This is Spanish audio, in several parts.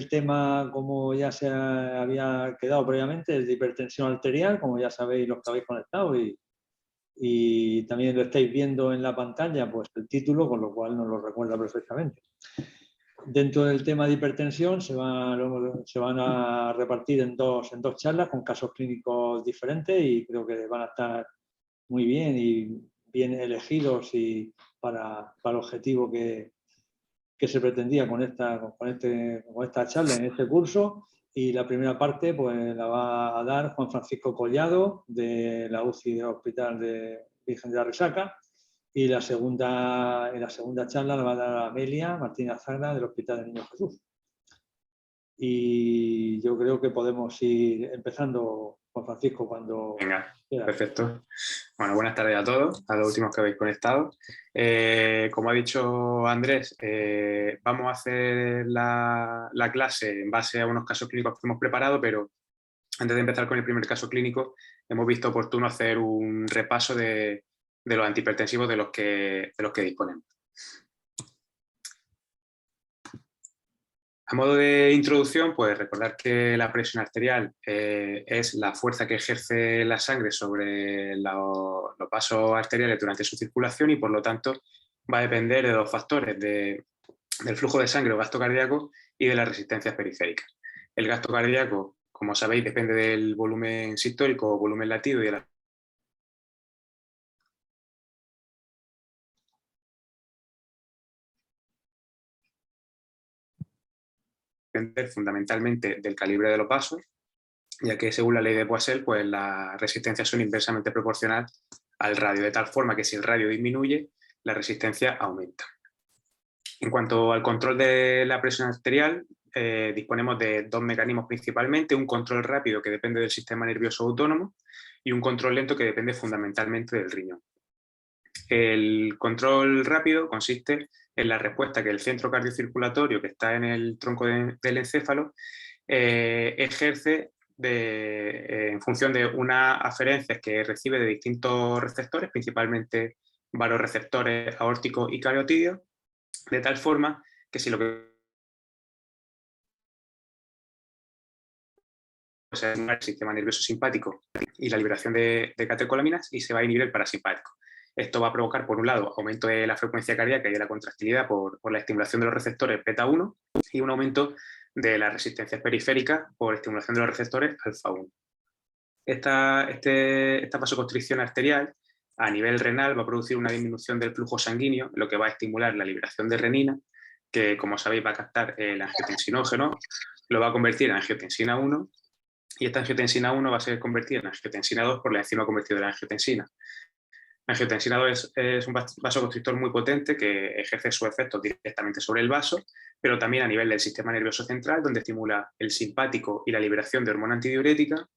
el tema, como ya se había quedado previamente, es de hipertensión arterial, como ya sabéis los que habéis conectado, y también lo estáis viendo en la pantalla, pues el título, con lo cual nos lo recuerda perfectamente. Dentro del tema de hipertensión se van a repartir en dos charlas con casos clínicos diferentes, y creo que van a estar muy bien y bien elegidos para el objetivo que se pretendía con esta charla en este curso. Y la primera parte pues la va a dar Juan Francisco Collado, de la UCI del Hospital de Virgen de la Resaca, y la segunda charla la va a dar Amelia Martínez Zagra, del Hospital del Niño Jesús. Y yo creo que podemos ir empezando, Juan Francisco, cuando... Venga, perfecto. Bueno, buenas tardes a todos, a los últimos que habéis conectado. Como ha dicho Andrés, vamos a hacer la clase en base a unos casos clínicos que hemos preparado, pero antes de empezar con el primer caso clínico, hemos visto oportuno hacer un repaso de los antihipertensivos de los que disponemos. A modo de introducción, pues recordar que la presión arterial es la fuerza que ejerce la sangre sobre los vasos arteriales durante su circulación, y por lo tanto va a depender de dos factores, del flujo de sangre o gasto cardíaco y de las resistencias periféricas. El gasto cardíaco, como sabéis, depende del volumen sistólico o volumen latido y de la fundamentalmente del calibre de los vasos, ya que según la ley de Poiseuille, pues las resistencias son inversamente proporcionales al radio, de tal forma que si el radio disminuye, la resistencia aumenta. En cuanto al control de la presión arterial, disponemos de dos mecanismos principalmente: un control rápido que depende del sistema nervioso autónomo y un control lento que depende fundamentalmente del riñón. El control rápido consiste en la respuesta que el centro cardiocirculatorio, que está en el tronco del encéfalo, ejerce en función de unas aferencias que recibe de distintos receptores, principalmente vasoreceptores aórticos y carotídeos, de tal forma que si lo que es el sistema nervioso simpático y la liberación de catecolaminas, y se va a inhibir el parasimpático. Esto va a provocar, por un lado, aumento de la frecuencia cardíaca y de la contractilidad por la estimulación de los receptores beta 1, y un aumento de las resistencias periféricas por estimulación de los receptores alfa 1. Esta vasoconstricción arterial a nivel renal va a producir una disminución del flujo sanguíneo, lo que va a estimular la liberación de renina, que, como sabéis, va a captar el angiotensinógeno, lo va a convertir en angiotensina 1, y esta angiotensina 1 va a ser convertida en angiotensina 2 por la enzima convertidora de la angiotensina. La angiotensina 2 es un vasoconstrictor muy potente que ejerce su efecto directamente sobre el vaso, pero también a nivel del sistema nervioso central, donde estimula el simpático y la liberación de hormona antidiurética,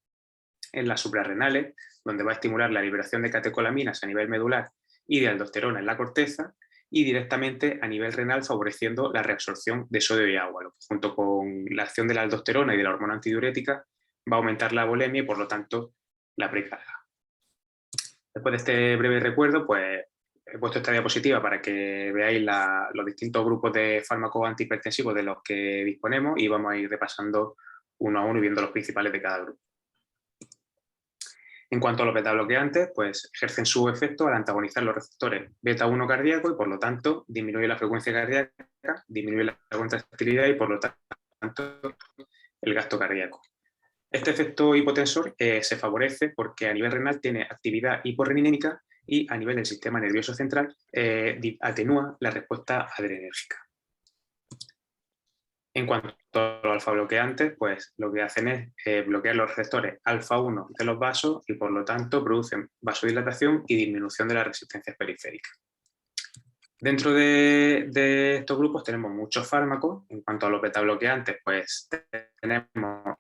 en las suprarrenales, donde va a estimular la liberación de catecolaminas a nivel medular y de aldosterona en la corteza, y directamente a nivel renal, favoreciendo la reabsorción de sodio y agua. Junto con la acción de la aldosterona y de la hormona antidiurética, va a aumentar la volemia y, por lo tanto, la precarga. Después de este breve recuerdo, pues he puesto esta diapositiva para que veáis los distintos grupos de fármacos antihipertensivos de los que disponemos, y vamos a ir repasando uno a uno y viendo los principales de cada grupo. En cuanto a los beta-bloqueantes, pues ejercen su efecto al antagonizar los receptores beta-1 cardíaco, y por lo tanto disminuye la frecuencia cardíaca, disminuye la contractilidad y por lo tanto el gasto cardíaco. Este efecto hipotensor se favorece porque a nivel renal tiene actividad hiporreninémica, y a nivel del sistema nervioso central atenúa la respuesta adrenérgica. En cuanto a los alfa-bloqueantes, pues lo que hacen es bloquear los receptores alfa-1 de los vasos, y por lo tanto producen vasodilatación y disminución de las resistencias periféricas. Dentro de estos grupos tenemos muchos fármacos. En cuanto a los beta-bloqueantes, pues tenemos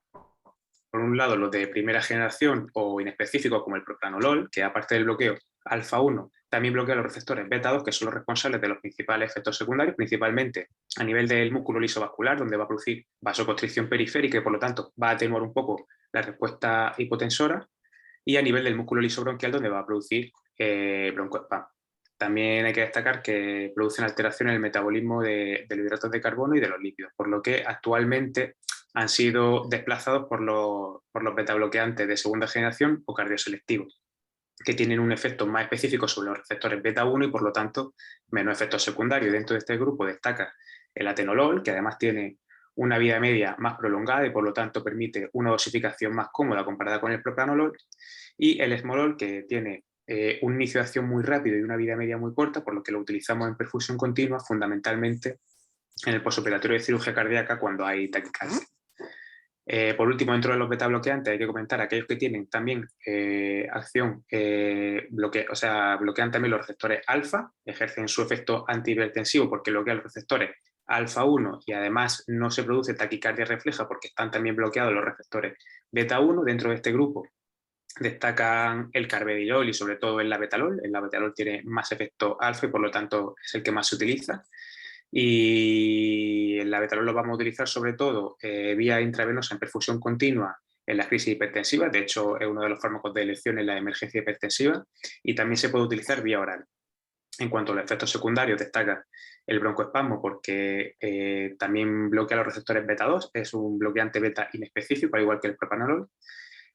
por un lado los de primera generación o inespecíficos, como el propranolol, que aparte del bloqueo alfa-1 también bloquea los receptores beta-2, que son los responsables de los principales efectos secundarios, principalmente a nivel del músculo liso vascular, donde va a producir vasoconstricción periférica y por lo tanto va a atenuar un poco la respuesta hipotensora, y a nivel del músculo liso bronquial, donde va a producir broncoespasmo. También hay que destacar que producen alteraciones en el metabolismo de los hidratos de carbono y de los lípidos, por lo que actualmente han sido desplazados por los betabloqueantes de segunda generación o cardioselectivos, que tienen un efecto más específico sobre los receptores beta 1 y por lo tanto menos efectos secundarios. Dentro de este grupo destaca el atenolol, que además tiene una vida media más prolongada y por lo tanto permite una dosificación más cómoda comparada con el propranolol, y el esmolol, que tiene un inicio de acción muy rápido y una vida media muy corta, por lo que lo utilizamos en perfusión continua, fundamentalmente en el posoperatorio de cirugía cardíaca cuando hay taquicardia. Por último, dentro de los betabloqueantes hay que comentar aquellos que tienen también acción, bloquean también los receptores alfa, ejercen su efecto antihipertensivo porque bloquean los receptores alfa 1 y además no se produce taquicardia refleja porque están también bloqueados los receptores beta 1. Dentro de este grupo destacan el carvedilol y sobre todo el labetalol. El labetalol tiene más efecto alfa y por lo tanto es el que más se utiliza. Y el labetalol lo vamos a utilizar sobre todo vía intravenosa en perfusión continua en las crisis hipertensivas. De hecho, es uno de los fármacos de elección en la emergencia hipertensiva y también se puede utilizar vía oral. En cuanto a los efectos secundarios, destaca el broncoespasmo porque también bloquea los receptores beta 2, es un bloqueante beta inespecífico, al igual que el propanolol.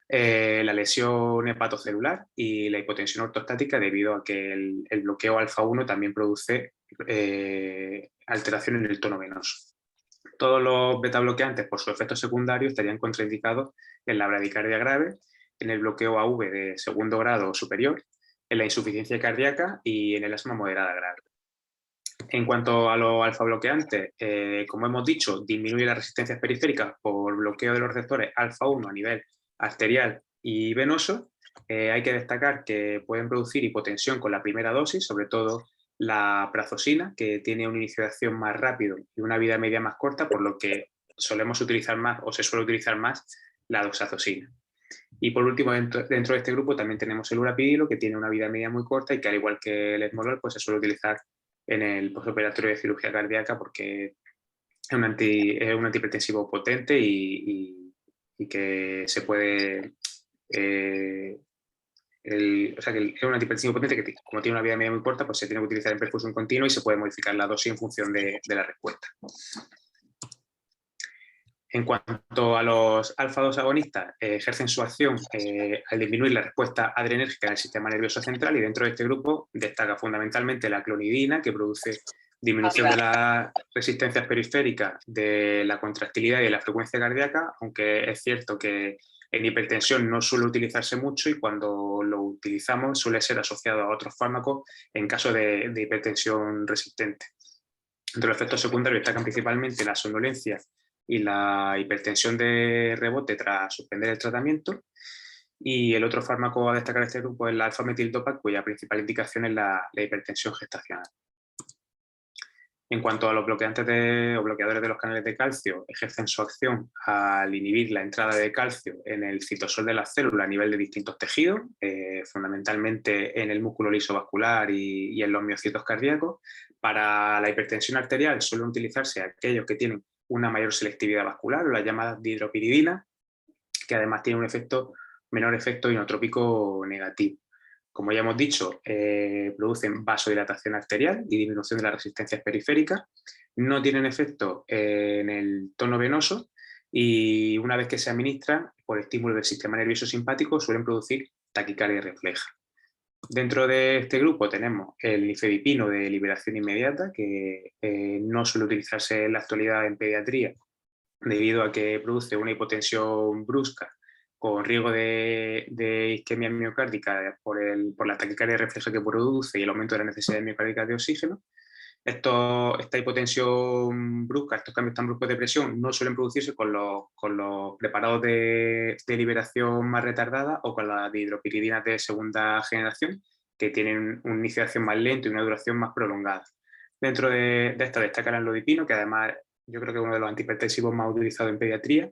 La lesión hepatocelular y la hipotensión ortostática debido a que el bloqueo alfa 1 también produce alteración en el tono venoso. Todos los beta bloqueantes por su efecto secundario estarían contraindicados en la bradicardia grave, en el bloqueo AV de segundo grado o superior, en la insuficiencia cardíaca y en el asma moderada grave. En cuanto a los alfa bloqueantes, como hemos dicho, disminuye las resistencias periféricas por bloqueo de los receptores alfa 1 a nivel arterial y venoso. Hay que destacar que pueden producir hipotensión con la primera dosis, sobre todo la prazosina, que tiene un inicio de acción más rápido y una vida media más corta, por lo que solemos utilizar más o se suele utilizar más la doxazosina. Y por último, dentro de este grupo también tenemos el urapidilo, que tiene una vida media muy corta y que al igual que el esmolol, pues se suele utilizar en el postoperatorio de cirugía cardíaca porque es un antihipertensivo potente y que se puede... que es un antihipertensivo potente que, como tiene una vida media muy corta, pues se tiene que utilizar en perfusión continua y se puede modificar la dosis en función de la respuesta. En cuanto a los alfa-2 agonistas, ejercen su acción al disminuir la respuesta adrenérgica del sistema nervioso central y dentro de este grupo destaca fundamentalmente la clonidina, que produce disminución de las resistencias periféricas, de la contractilidad y de la frecuencia cardíaca, aunque es cierto que en hipertensión no suele utilizarse mucho y cuando lo utilizamos suele ser asociado a otros fármacos en caso de hipertensión resistente. Entre los efectos secundarios destacan principalmente la somnolencia y la hipertensión de rebote tras suspender el tratamiento. Y el otro fármaco a destacar de este grupo es la alfa-metildopa, cuya principal indicación es la hipertensión gestacional. En cuanto a los bloqueadores de los canales de calcio, ejercen su acción al inhibir la entrada de calcio en el citosol de la célula a nivel de distintos tejidos, fundamentalmente en el músculo liso vascular y en los miocitos cardíacos. Para la hipertensión arterial suelen utilizarse aquellos que tienen una mayor selectividad vascular, o la llamada dihidropiridina, que además tiene un menor efecto inotrópico negativo. Como ya hemos dicho, producen vasodilatación arterial y disminución de las resistencias periféricas, no tienen efecto en el tono venoso y una vez que se administran por estímulo del sistema nervioso simpático suelen producir taquicardia refleja. Dentro de este grupo tenemos el nifedipino de liberación inmediata, que no suele utilizarse en la actualidad en pediatría debido a que produce una hipotensión brusca con riesgo de isquemia miocárdica por la taquicardia refleja que produce y el aumento de la necesidad miocárdica de oxígeno. Esta hipotensión brusca, estos cambios tan bruscos de presión, no suelen producirse con los preparados de liberación más retardada o con las dihidropiridinas de segunda generación, que tienen un inicio de acción más lento y una duración más prolongada. Dentro de esta destaca el amlodipino, que además yo creo que es uno de los antihipertensivos más utilizados en pediatría,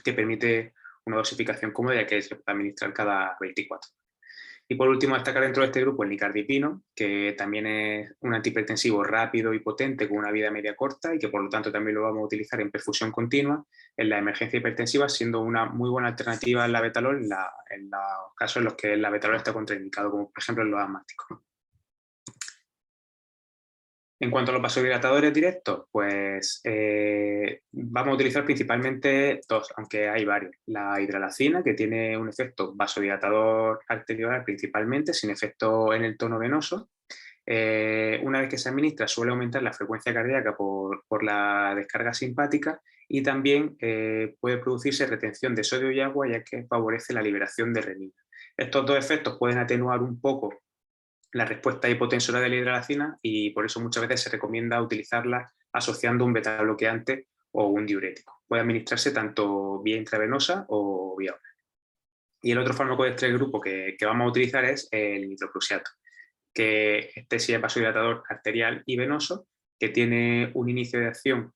que permite una dosificación cómoda ya que se puede administrar cada 24. Y por último, destacar dentro de este grupo el nicardipino, que también es un antihipertensivo rápido y potente con una vida media corta y que por lo tanto también lo vamos a utilizar en perfusión continua en la emergencia hipertensiva, siendo una muy buena alternativa al labetalol en los casos en los que el labetalol está contraindicado, como por ejemplo en los asmáticos. En cuanto a los vasodilatadores directos, pues vamos a utilizar principalmente dos, aunque hay varios. La hidralacina, que tiene un efecto vasodilatador arteriolar principalmente, sin efecto en el tono venoso. Una vez que se administra suele aumentar la frecuencia cardíaca por la descarga simpática y también puede producirse retención de sodio y agua, ya que favorece la liberación de renina. Estos dos efectos pueden atenuar un poco la respuesta hipotensora de la hidralacina y por eso muchas veces se recomienda utilizarla asociando un beta bloqueante o un diurético. Puede administrarse tanto vía intravenosa o vía oral. Y el otro fármaco de este grupo que vamos a utilizar es el nitroprusiato, que este sí es vasodilatador arterial y venoso, que tiene un inicio de acción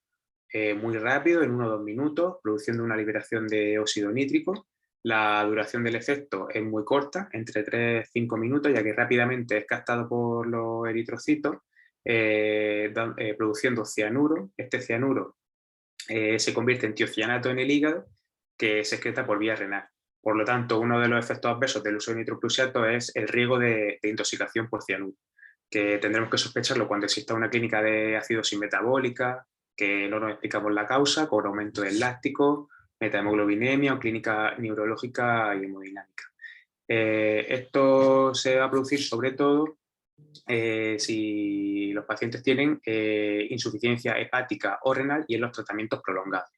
muy rápido, en 1 o 2 minutos, produciendo una liberación de óxido nítrico. La duración del efecto es muy corta, entre 3 y 5 minutos, ya que rápidamente es captado por los eritrocitos, produciendo cianuro. Este cianuro se convierte en tiocianato en el hígado, que se excreta por vía renal. Por lo tanto, uno de los efectos adversos del uso de nitroprusiato es el riesgo de intoxicación por cianuro, que tendremos que sospecharlo cuando exista una clínica de acidosis metabólica, que no nos explicamos la causa, con aumento del láctico, metahemoglobinemia o clínica neurológica y hemodinámica. Esto se va a producir sobre todo si los pacientes tienen insuficiencia hepática o renal y en los tratamientos prolongados.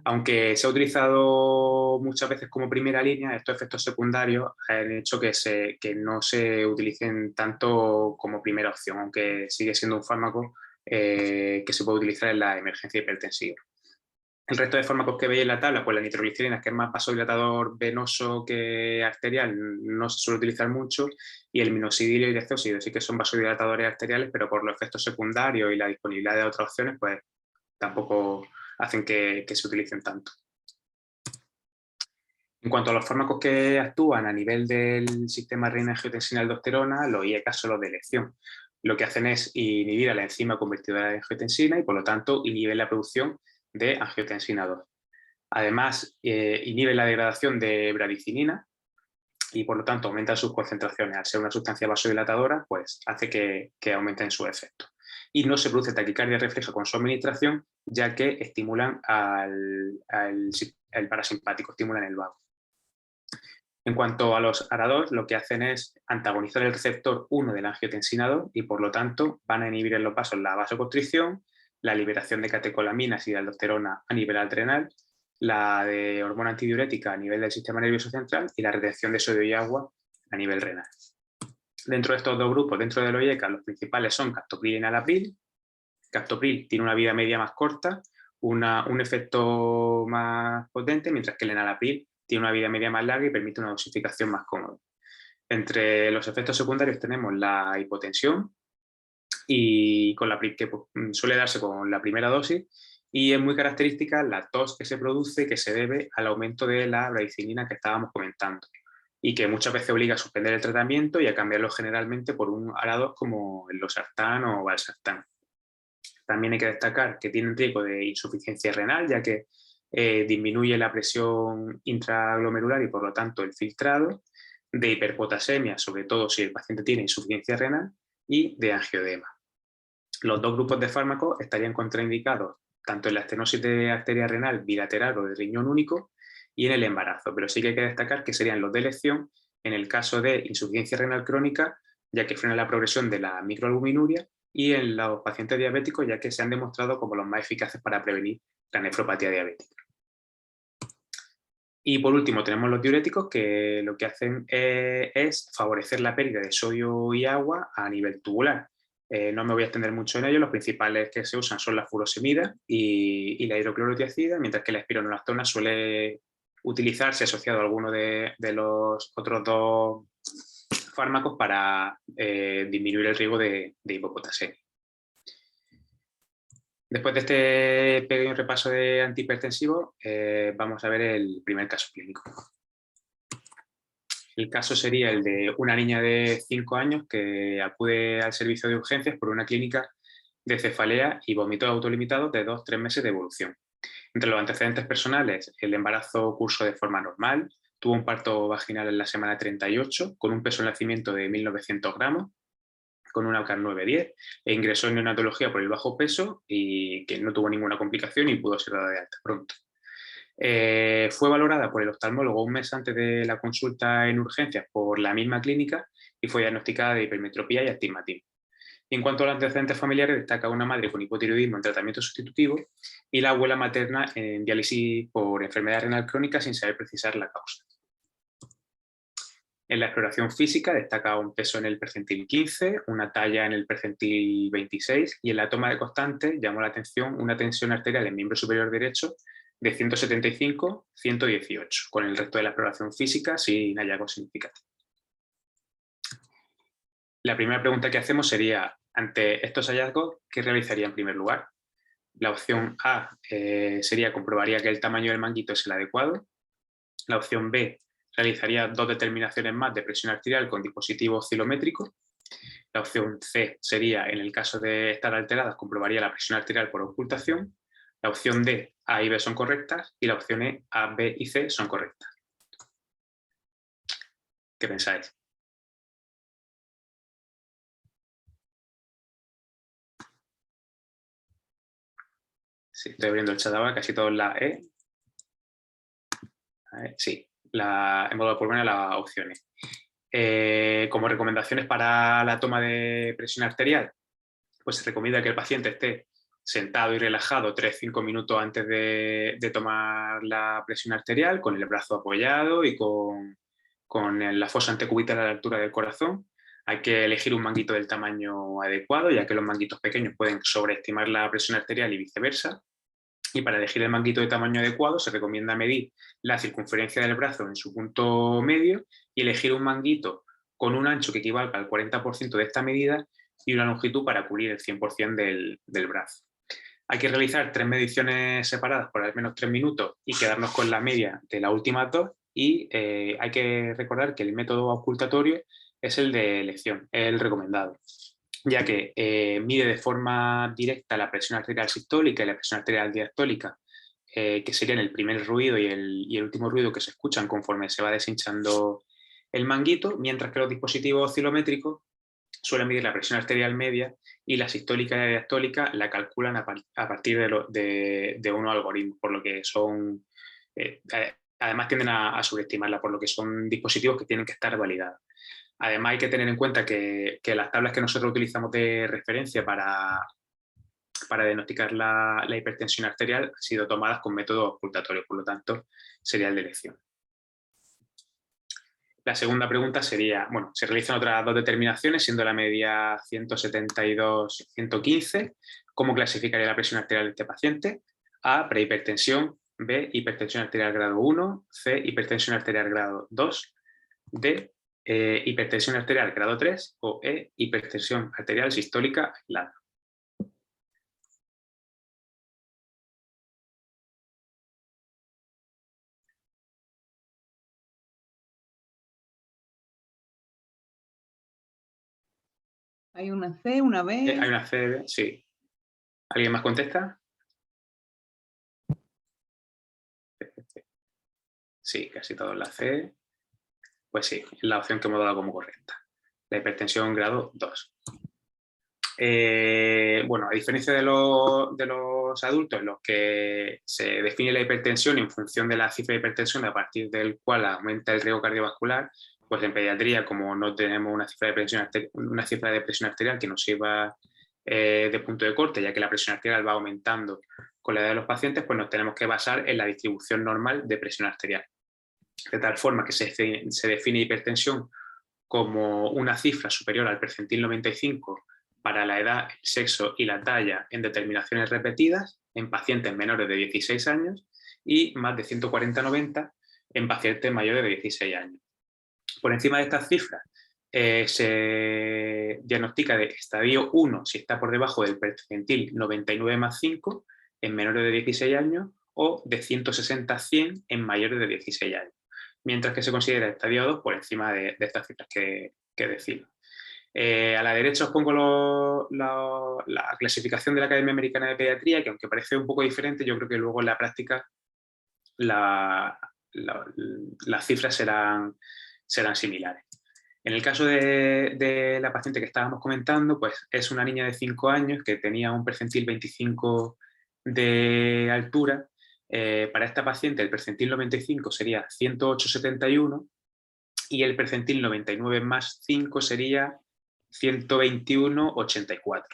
Aunque se ha utilizado muchas veces como primera línea, estos efectos secundarios han hecho que no se utilicen tanto como primera opción, aunque sigue siendo un fármaco que se puede utilizar en la emergencia hipertensiva. El resto de fármacos que veis en la tabla, pues la nitroglicerina, que es más vasodilatador venoso que arterial, no se suele utilizar mucho, y el minoxidil y el isócido sí que son vasodilatadores arteriales, pero por los efectos secundarios y la disponibilidad de otras opciones, pues tampoco hacen que se utilicen tanto. En cuanto a los fármacos que actúan a nivel del sistema renina-angiotensina-aldosterona, los IECA son los de elección. Lo que hacen es inhibir a la enzima convertidora de angiotensina y, por lo tanto, inhiben la producción de angiotensina 2. Además, inhiben la degradación de bradicinina y, por lo tanto, aumentan sus concentraciones. Al ser una sustancia vasodilatadora, pues hace que aumenten su efecto. Y no se produce taquicardia refleja con su administración, ya que estimulan al parasimpático, estimulan el vago. En cuanto a los ARA2, lo que hacen es antagonizar el receptor 1 de la angiotensina 2 y, por lo tanto, van a inhibir en los vasos la vasoconstricción, la liberación de catecolaminas y de aldosterona a nivel adrenal, la de hormona antidiurética a nivel del sistema nervioso central y la retención de sodio y agua a nivel renal. Dentro de estos dos grupos, dentro de los IECA, los principales son captopril y enalapril. Captopril tiene una vida media más corta, un efecto más potente, mientras que el enalapril tiene una vida media más larga y permite una dosificación más cómoda. Entre los efectos secundarios tenemos la hipotensión, y con que suele darse con la primera dosis, y es muy característica la tos que se produce, que se debe al aumento de la bradicinina que estábamos comentando, y que muchas veces obliga a suspender el tratamiento y a cambiarlo generalmente por un ARA2 como el losartán o valsartán. También hay que destacar que tienen riesgo de insuficiencia renal, ya que disminuye la presión intraglomerular y, por lo tanto, el filtrado, de hiperpotasemia, sobre todo si el paciente tiene insuficiencia renal, y de angiodema. Los dos grupos de fármacos estarían contraindicados tanto en la estenosis de arteria renal bilateral o de riñón único y en el embarazo, pero sí que hay que destacar que serían los de elección en el caso de insuficiencia renal crónica, ya que frena la progresión de la microalbuminuria, y en los pacientes diabéticos, ya que se han demostrado como los más eficaces para prevenir la nefropatía diabética. Y por último tenemos los diuréticos, que lo que hacen es favorecer la pérdida de sodio y agua a nivel tubular. No me voy a extender mucho en ello, los principales que se usan son la furosemida y la hidroclorotiazida, mientras que la espironolactona suele utilizarse asociado a alguno de los otros dos fármacos para disminuir el riesgo de hipopotasemia. Después de este pequeño repaso de antihipertensivos, vamos a ver el primer caso clínico. El caso sería el de una niña de 5 años que acude al servicio de urgencias por una clínica de cefalea y vómitos autolimitados de 2-3 meses de evolución. Entre los antecedentes personales, el embarazo cursó de forma normal, tuvo un parto vaginal en la semana 38, con un peso de nacimiento de 1.900 gramos, con una CAR 9-10 e ingresó en neonatología por el bajo peso y que no tuvo ninguna complicación y pudo ser dada de alta pronto. Fue valorada por el oftalmólogo un mes antes de la consulta en urgencias por la misma clínica y fue diagnosticada de hipermetropía y astigmatismo. En cuanto a los antecedentes familiares, destaca una madre con hipotiroidismo en tratamiento sustitutivo y la abuela materna en diálisis por enfermedad renal crónica sin saber precisar la causa. En la exploración física destaca un peso en el percentil 15, una talla en el percentil 26 y en la toma de constante llamó la atención una tensión arterial en miembro superior derecho de 175-118, con el resto de la exploración física sin hallazgos significativos. La primera pregunta que hacemos sería, ante estos hallazgos, ¿qué realizaría en primer lugar? La opción A sería comprobaría que el tamaño del manguito es el adecuado. La opción B realizaría 2 determinaciones más de presión arterial con dispositivo oscilométrico. La opción C sería, en el caso de estar alteradas, comprobaría la presión arterial por ocultación. La opción D, A y B son correctas y la opción E, A, B y C son correctas. ¿Qué pensáis? Sí, estoy abriendo el chat ahora, casi todos la E. Sí, en modo por menos las opciones. Como recomendaciones para la toma de presión arterial, pues se recomienda que el paciente esté sentado y relajado 3-5 minutos antes de tomar la presión arterial, con el brazo apoyado y con la fosa antecubital a la altura del corazón. Hay que elegir un manguito del tamaño adecuado, ya que los manguitos pequeños pueden sobreestimar la presión arterial y viceversa. Y para elegir el manguito de tamaño adecuado se recomienda medir la circunferencia del brazo en su punto medio y elegir un manguito con un ancho que equivalga al 40% de esta medida y una longitud para cubrir el 100% del brazo. Hay que realizar 3 mediciones separadas por al menos 3 minutos y quedarnos con la media de las últimas 2. Y hay que recordar que el método ocultatorio es el de elección, el recomendado, ya que mide de forma directa la presión arterial sistólica y la presión arterial diastólica, que serían el primer ruido y el último ruido que se escuchan conforme se va deshinchando el manguito, mientras que los dispositivos oscilométricos suelen medir la presión arterial media y la sistólica y la diastólica la calculan a partir de unos algoritmos, por lo que son, además tienden a subestimarla, por lo que son dispositivos que tienen que estar validados. Además hay que tener en cuenta que las tablas que nosotros utilizamos de referencia para diagnosticar la hipertensión arterial han sido tomadas con métodos ocultatorios, por lo tanto sería el de elección. La segunda pregunta sería, bueno, se realizan otras 2 determinaciones, siendo la media 172-115. ¿Cómo clasificaría la presión arterial de este paciente? A, prehipertensión. B, hipertensión arterial grado 1. C, hipertensión arterial grado 2. D, hipertensión arterial grado 3. O E, hipertensión arterial sistólica aislada. Hay una C, una B. Hay una C, sí. ¿Alguien más contesta? Sí, casi todos la C. Pues sí, es la opción que hemos dado como correcta. La hipertensión grado 2. Bueno, a diferencia de los adultos, en los que se define la hipertensión en función de la cifra de hipertensión a partir del cual aumenta el riesgo cardiovascular, pues en pediatría, como no tenemos una cifra de presión arterial que nos sirva de punto de corte, ya que la presión arterial va aumentando con la edad de los pacientes, pues nos tenemos que basar en la distribución normal de presión arterial. De tal forma que se define hipertensión como una cifra superior al percentil 95 para la edad, el sexo y la talla en determinaciones repetidas en pacientes menores de 16 años y más de 140-90 en pacientes mayores de 16 años. Por encima de estas cifras se diagnostica de estadio 1 si está por debajo del percentil 99+5 en menores de 16 años o de 160-100 en mayores de 16 años, mientras que se considera estadio 2 por encima de estas cifras que decimos. A la derecha os pongo la clasificación de la Academia Americana de Pediatría, que aunque parece un poco diferente, yo creo que luego en la práctica las cifras serán similares. En el caso de la paciente que estábamos comentando, pues es una niña de 5 años que tenía un percentil 25 de altura. Para esta paciente el percentil 95 sería 108,71 y el percentil 99 más 5 sería 121,84.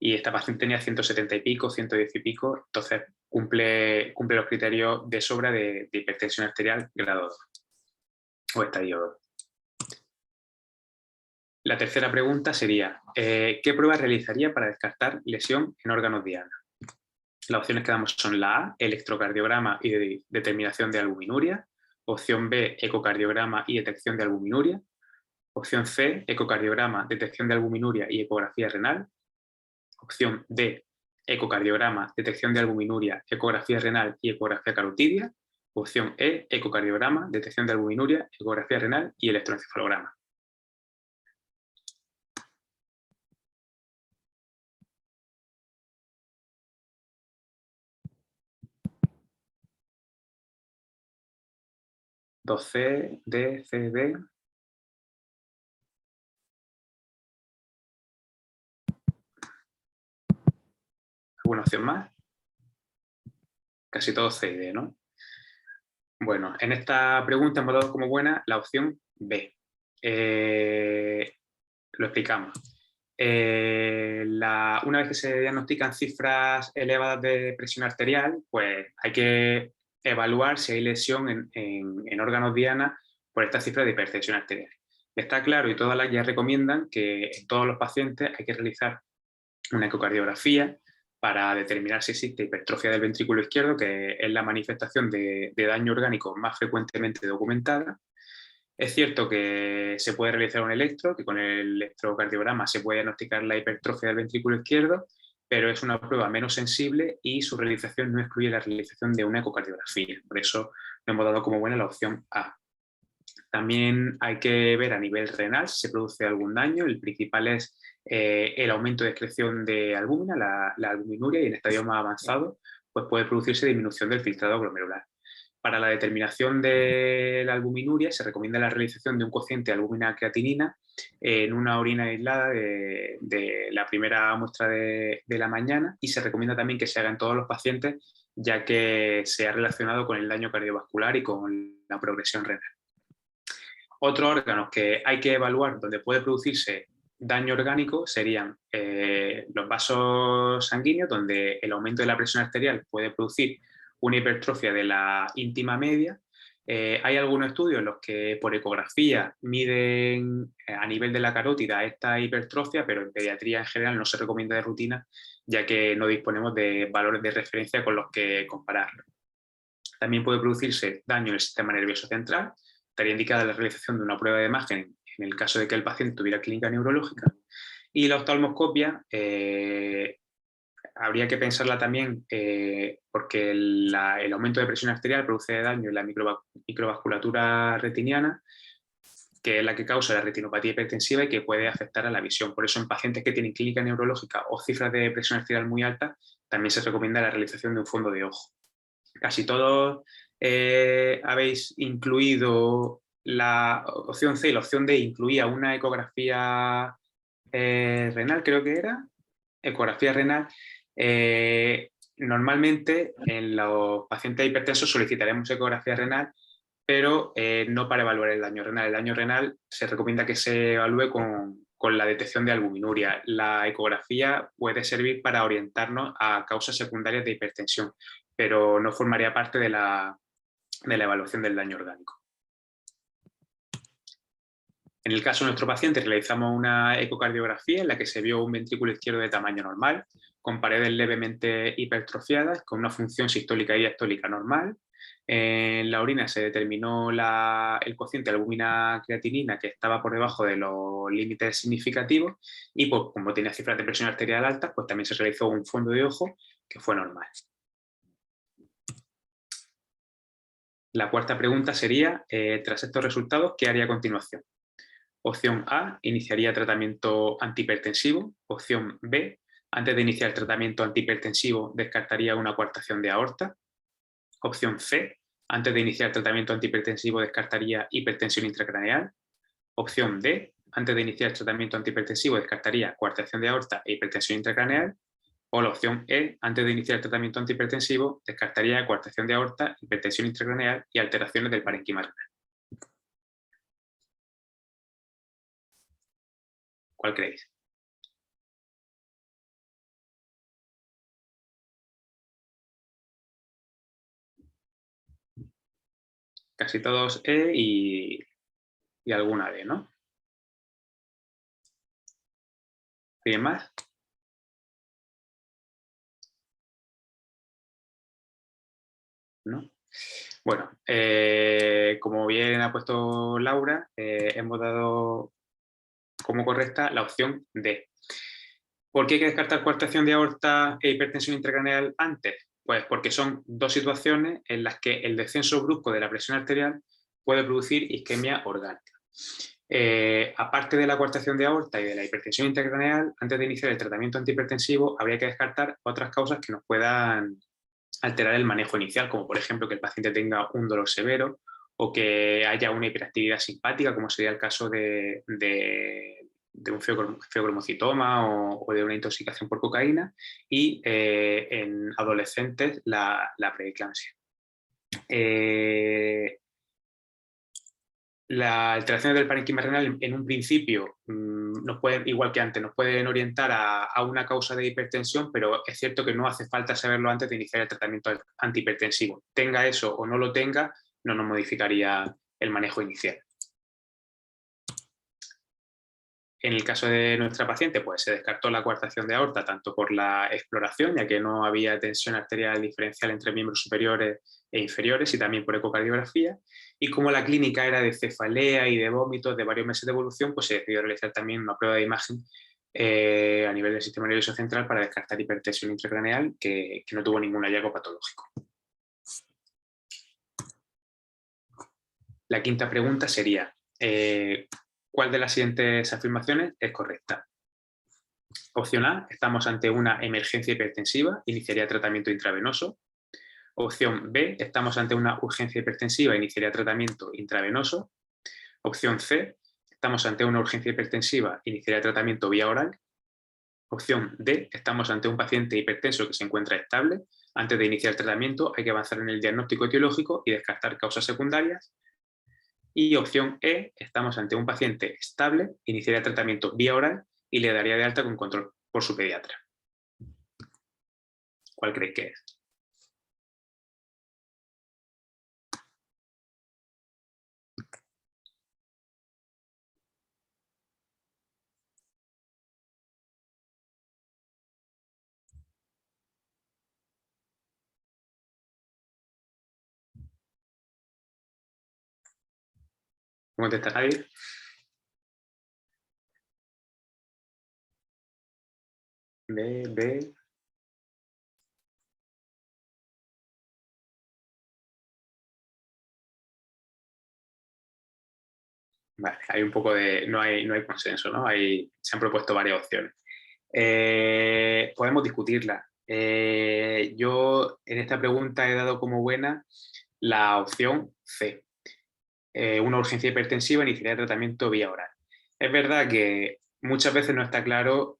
Y esta paciente tenía 170 y pico, 110 y pico, entonces cumple los criterios de sobra de hipertensión arterial grado 2 o estadio 2. La tercera pregunta sería, ¿qué prueba realizaría para descartar lesión en órganos diana? Las opciones que damos son la A, electrocardiograma y determinación de albuminuria. Opción B, ecocardiograma y detección de albuminuria. Opción C, ecocardiograma, detección de albuminuria y ecografía renal. Opción D, ecocardiograma, detección de albuminuria, ecografía renal y ecografía carotidia. Opción E, ecocardiograma, detección de albuminuria, ecografía renal y electroencefalograma. C, D, C, D. ¿Alguna opción más? Casi todo C y D, ¿no? Bueno, en esta pregunta hemos dado como buena la opción B. Lo explicamos. Una vez que se diagnostican cifras elevadas de presión arterial, pues hay que evaluar si hay lesión en órganos diana por esta cifra de hipertensión arterial. Está claro y todas las guías recomiendan que en todos los pacientes hay que realizar una ecocardiografía para determinar si existe hipertrofia del ventrículo izquierdo, que es la manifestación de daño orgánico más frecuentemente documentada. Es cierto que se puede realizar un electro, que con el electrocardiograma se puede diagnosticar la hipertrofia del ventrículo izquierdo, pero es una prueba menos sensible y su realización no excluye la realización de una ecocardiografía. Por eso lo hemos dado como buena la opción A. También hay que ver a nivel renal si se produce algún daño. El principal es el aumento de excreción de albúmina, la albuminuria, y en estadios más avanzados pues puede producirse disminución del filtrado glomerular. Para la determinación de la albuminuria se recomienda la realización de un cociente albúmina-creatinina en una orina aislada de la primera muestra de la mañana, y se recomienda también que se haga en todos los pacientes, ya que se ha relacionado con el daño cardiovascular y con la progresión renal. Otros órganos que hay que evaluar donde puede producirse daño orgánico serían los vasos sanguíneos, donde el aumento de la presión arterial puede producir una hipertrofia de la íntima media. Hay algunos estudios en los que por ecografía miden a nivel de la carótida esta hipertrofia, pero en pediatría en general no se recomienda de rutina, ya que no disponemos de valores de referencia con los que compararlo. También puede producirse daño en el sistema nervioso central. Estaría indicada la realización de una prueba de imagen en el caso de que el paciente tuviera clínica neurológica. Y la oftalmoscopia habría que pensarla también porque el aumento de presión arterial produce daño en la microvasculatura retiniana, que es la que causa la retinopatía hipertensiva y que puede afectar a la visión. Por eso en pacientes que tienen clínica neurológica o cifras de presión arterial muy altas, también se recomienda la realización de un fondo de ojo. Casi todos habéis incluido la opción C y la opción D, incluía una ecografía renal, creo que era, ecografía renal. Normalmente en los pacientes hipertensos solicitaremos ecografía renal, pero no para evaluar el daño renal. El daño renal se recomienda que se evalúe con la detección de albuminuria. La ecografía puede servir para orientarnos a causas secundarias de hipertensión, pero no formaría parte de la evaluación del daño orgánico. En el caso de nuestro paciente realizamos una ecocardiografía en la que se vio un ventrículo izquierdo de tamaño normal, con paredes levemente hipertrofiadas, con una función sistólica y diastólica normal. En la orina se determinó el cociente albúmina-creatinina, que estaba por debajo de los límites significativos, y pues, como tenía cifras de presión arterial altas, pues también se realizó un fondo de ojo que fue normal. La cuarta pregunta sería, tras estos resultados, ¿qué haría a continuación? Opción A, iniciaría tratamiento antihipertensivo. Opción B, antes de iniciar el tratamiento antihipertensivo, descartaría una coartación de aorta. Opción C, antes de iniciar el tratamiento antihipertensivo, descartaría hipertensión intracraneal. Opción D, antes de iniciar el tratamiento antihipertensivo descartaría coartación de aorta e hipertensión intracraneal. O la opción E, antes de iniciar el tratamiento antihipertensivo descartaría coartación de aorta, hipertensión intracraneal y alteraciones del parénquima renal. ¿Cuál creéis? Casi todos E y alguna D, ¿no? ¿Alguien más? ¿No? Bueno, como bien ha puesto Laura, hemos dado como correcta la opción D. ¿Por qué hay que descartar coartación de aorta e hipertensión intracraneal antes? Pues porque son dos situaciones en las que el descenso brusco de la presión arterial puede producir isquemia orgánica. Aparte de la coartación de aorta y de la hipertensión intracraneal, antes de iniciar el tratamiento antihipertensivo habría que descartar otras causas que nos puedan alterar el manejo inicial, como por ejemplo que el paciente tenga un dolor severo o que haya una hiperactividad simpática, como sería el caso de un feocromocitoma o de una intoxicación por cocaína, y en adolescentes la preeclampsia. Las alteraciones del parénquima renal en un principio nos pueden, igual que antes, nos pueden orientar a una causa de hipertensión, pero es cierto que no hace falta saberlo antes de iniciar el tratamiento antihipertensivo. Tenga eso o no lo tenga, no nos modificaría el manejo inicial. En el caso de nuestra paciente, pues se descartó la coartación de aorta tanto por la exploración, ya que no había tensión arterial diferencial entre miembros superiores e inferiores, y también por ecocardiografía. Y como la clínica era de cefalea y de vómitos de varios meses de evolución, pues se decidió realizar también una prueba de imagen a nivel del sistema nervioso central para descartar hipertensión intracraneal, que no tuvo ningún hallazgo patológico. La quinta pregunta sería, ¿cuál de las siguientes afirmaciones es correcta? Opción A, estamos ante una emergencia hipertensiva, iniciaría tratamiento intravenoso. Opción B, estamos ante una urgencia hipertensiva, iniciaría tratamiento intravenoso. Opción C, estamos ante una urgencia hipertensiva, iniciaría tratamiento vía oral. Opción D, estamos ante un paciente hipertenso que se encuentra estable. Antes de iniciar el tratamiento hay que avanzar en el diagnóstico etiológico y descartar causas secundarias. Y opción E, estamos ante un paciente estable, iniciaría tratamiento vía oral y le daría de alta con control por su pediatra. ¿Cuál creéis que es? ¿No contesta nadie? B. Vale, hay un poco de... No hay consenso, ¿no? Se han propuesto varias opciones. Podemos discutirla. Yo en esta pregunta he dado como buena la opción C. Una urgencia hipertensiva iniciaría tratamiento vía oral. Es verdad que muchas veces no está claro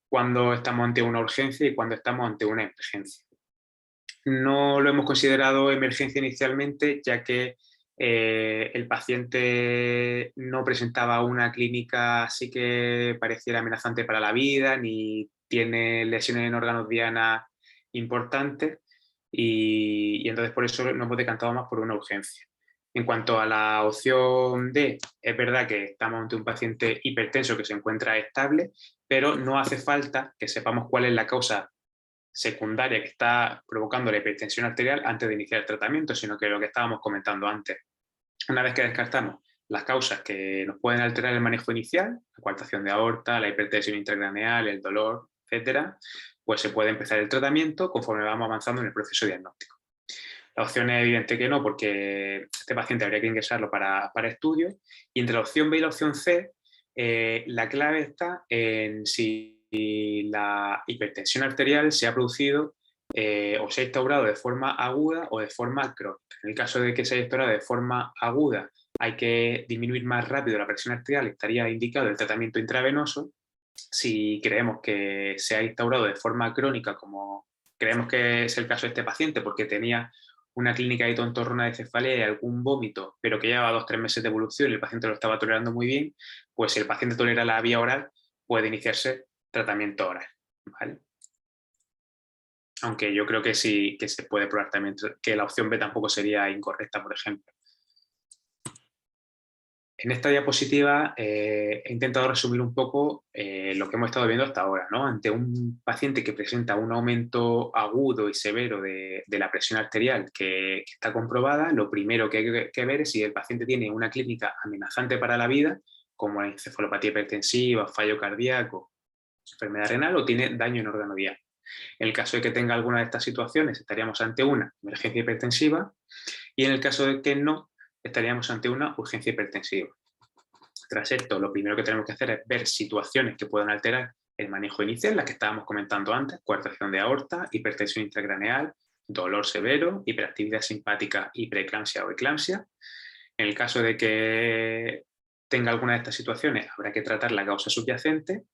cuándo estamos ante una urgencia y cuándo estamos ante una emergencia. No lo hemos considerado emergencia inicialmente, ya que el paciente no presentaba una clínica así que pareciera amenazante para la vida, ni tiene lesiones en órganos diana importantes, y entonces por eso nos hemos decantado más por una urgencia. En cuanto a la opción D, es verdad que estamos ante un paciente hipertenso que se encuentra estable, pero no hace falta que sepamos cuál es la causa secundaria que está provocando la hipertensión arterial antes de iniciar el tratamiento, sino que lo que estábamos comentando antes. Una vez que descartamos las causas que nos pueden alterar el manejo inicial, la coartación de aorta, la hipertensión intracraneal, el dolor, etcétera, pues se puede empezar el tratamiento conforme vamos avanzando en el proceso diagnóstico. La opción es evidente que no, porque este paciente habría que ingresarlo para estudio, y entre la opción B y la opción C, la clave está en si la hipertensión arterial se ha producido o se ha instaurado de forma aguda o de forma crónica. En el caso de que se haya instaurado de forma aguda hay que disminuir más rápido la presión arterial, estaría indicado el tratamiento intravenoso. Si creemos que se ha instaurado de forma crónica, como creemos que es el caso de este paciente, porque tenía una clínica de tontorrona de cefalea y algún vómito, pero que llevaba 2 o 3 meses de evolución y el paciente lo estaba tolerando muy bien, pues si el paciente tolera la vía oral, puede iniciarse tratamiento oral, ¿vale? Aunque yo creo que sí que se puede probar también, que la opción B tampoco sería incorrecta, por ejemplo. En esta diapositiva he intentado resumir un poco lo que hemos estado viendo hasta ahora, ¿no? Ante un paciente que presenta un aumento agudo y severo de la presión arterial que está comprobada, lo primero que hay que ver es si el paciente tiene una clínica amenazante para la vida, como la encefalopatía hipertensiva, fallo cardíaco, enfermedad renal, o tiene daño en órgano diálisis. En el caso de que tenga alguna de estas situaciones, estaríamos ante una emergencia hipertensiva, y en el caso de que no, estaríamos ante una urgencia hipertensiva. Tras esto, lo primero que tenemos que hacer es ver situaciones que puedan alterar el manejo inicial, las que estábamos comentando antes: coartación de aorta, hipertensión intracraneal, dolor severo, hiperactividad simpática y preeclampsia o eclampsia. En el caso de que tenga alguna de estas situaciones, habrá que tratar la causa subyacente,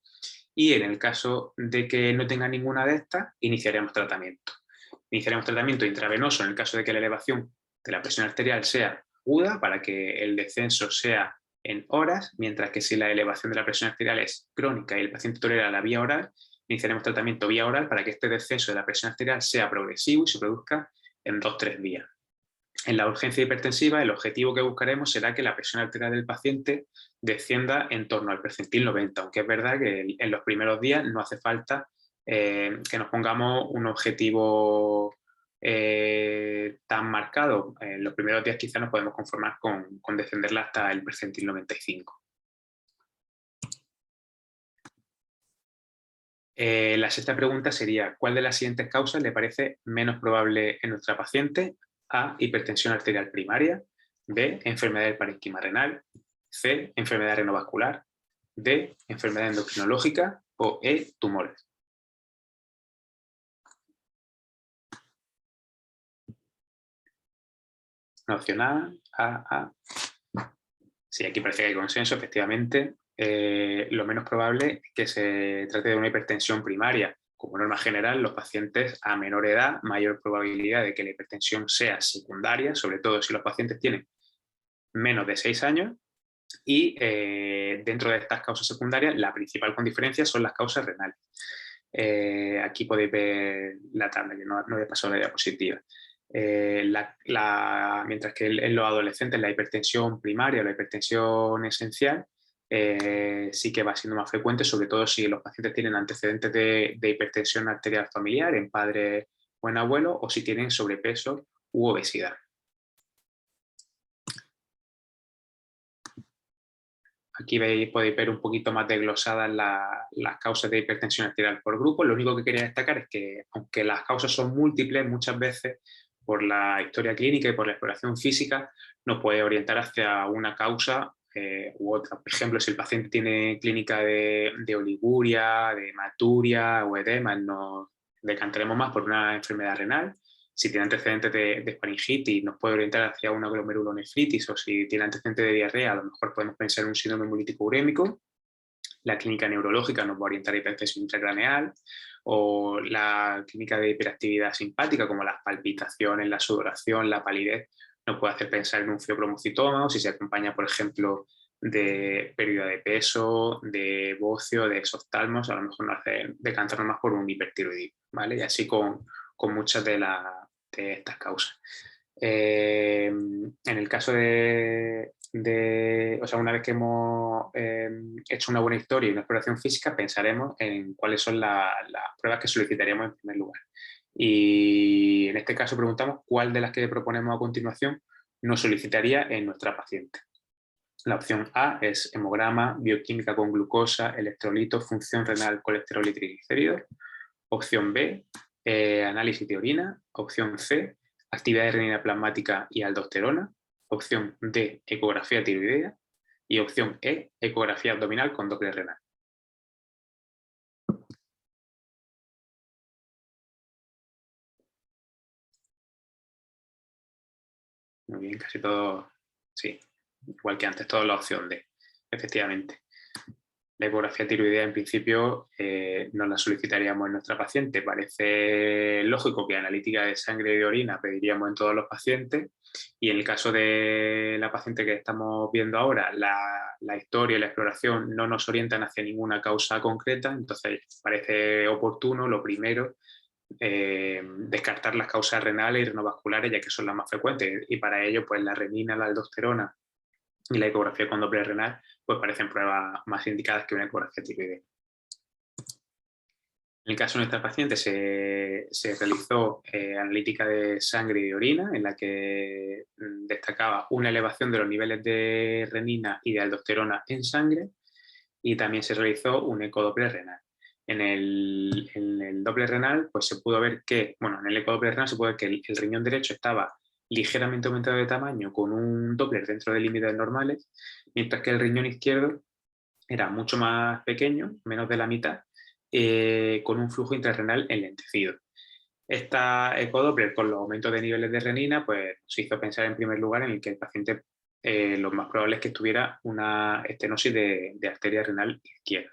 y en el caso de que no tenga ninguna de estas, iniciaremos tratamiento. Iniciaremos tratamiento intravenoso en el caso de que la elevación de la presión arterial sea aguda, para que el descenso sea en horas, mientras que si la elevación de la presión arterial es crónica y el paciente tolera la vía oral, iniciaremos tratamiento vía oral para que este descenso de la presión arterial sea progresivo y se produzca en 2 o 3 días. En la urgencia hipertensiva, el objetivo que buscaremos será que la presión arterial del paciente descienda en torno al percentil 90, aunque es verdad que en los primeros días no hace falta que nos pongamos un objetivo tan marcado. En los primeros días quizás nos podemos conformar con descenderla hasta el percentil 95. La sexta pregunta sería: ¿cuál de las siguientes causas le parece menos probable en nuestra paciente? A, hipertensión arterial primaria; B, enfermedad del parénquima renal; C, enfermedad renovascular; D, enfermedad endocrinológica; o E, tumores. La opción A. Sí, aquí parece que hay consenso, efectivamente. Lo menos probable es que se trate de una hipertensión primaria. Como norma general, los pacientes a menor edad, mayor probabilidad de que la hipertensión sea secundaria, sobre todo si los pacientes tienen menos de 6 años. Y dentro de estas causas secundarias, la principal con diferencia son las causas renales. Aquí podéis ver la tabla, que no he pasado la diapositiva. Mientras que en los adolescentes la hipertensión primaria o la hipertensión esencial sí que va siendo más frecuente, sobre todo si los pacientes tienen antecedentes de hipertensión arterial familiar en padre o en abuelo, o si tienen sobrepeso u obesidad. Aquí podéis ver un poquito más desglosadas las causas de hipertensión arterial por grupo. Lo único que quería destacar es que, aunque las causas son múltiples, muchas veces por la historia clínica y por la exploración física nos puede orientar hacia una causa u otra. Por ejemplo, si el paciente tiene clínica de oliguria, de hematuria o edema, nos decantaremos más por una enfermedad renal. Si tiene antecedentes de faringitis, nos puede orientar hacia una glomerulonefritis, o si tiene antecedentes de diarrea, a lo mejor podemos pensar en un síndrome hemolítico urémico. La clínica neurológica nos va a orientar a hipertensión intracraneal, o la clínica de hiperactividad simpática, como las palpitaciones, la sudoración, la palidez, nos puede hacer pensar en un fibromucitoma, o si se acompaña, por ejemplo, de pérdida de peso, de bocio, de exoftalmos, a lo mejor nos hace decantarnos más por un hipertiroidismo, ¿vale? Y así con muchas de estas causas. En el caso o sea, una vez que hemos hecho una buena historia y una exploración física, pensaremos en cuáles son las pruebas que solicitaríamos en primer lugar. Y en este caso preguntamos cuál de las que proponemos a continuación nos solicitaría en nuestra paciente. La opción A es hemograma, bioquímica con glucosa, electrolitos, función renal, colesterol y triglicéridos. Opción B, análisis de orina. Opción C, actividad de renina plasmática y aldosterona. Opción D, ecografía tiroidea. Y opción E, ecografía abdominal con Doppler renal. Muy bien, casi todo. Sí. igual que antes, toda la opción D, efectivamente. La ecografía tiroidea, en principio, no la solicitaríamos en nuestra paciente. Parece lógico que analítica de sangre y de orina pediríamos en todos los pacientes, y en el caso de la paciente que estamos viendo ahora, la historia y la exploración no nos orientan hacia ninguna causa concreta, entonces parece oportuno, lo primero, descartar las causas renales y renovasculares, ya que son las más frecuentes, y para ello pues la renina, la aldosterona y la ecografía con Doppler renal pues parecen pruebas más indicadas que una ecografía tiroidea. En el caso de nuestra paciente se realizó analítica de sangre y de orina, en la que destacaba una elevación de los niveles de renina y de aldosterona en sangre, y también se realizó un ecodoppler renal. En el Doppler renal pues se pudo ver que, bueno, en el ecodoppler renal se pudo ver que el riñón derecho estaba ligeramente aumentado de tamaño con un Doppler dentro de límites normales, mientras que el riñón izquierdo era mucho más pequeño, menos de la mitad, con un flujo intrarrenal enlentecido. Esta ecodoppler con los aumentos de niveles de renina pues nos hizo pensar en primer lugar en el que el paciente lo más probable es que tuviera una estenosis de arteria renal izquierda.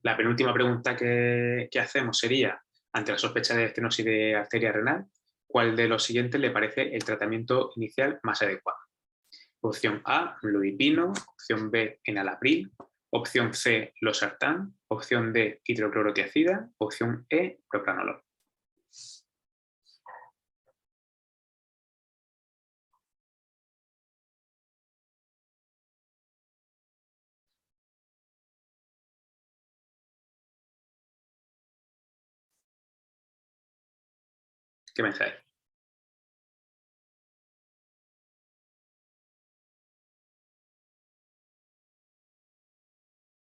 La penúltima pregunta que hacemos sería, ante la sospecha de estenosis de arteria renal, ¿cuál de los siguientes le parece el tratamiento inicial más adecuado? Opción A, amlodipino. Opción B, enalapril. Opción C, losartán. Opción D, hidroclorotiazida. Opción E, propranolol. ¿Qué pensáis?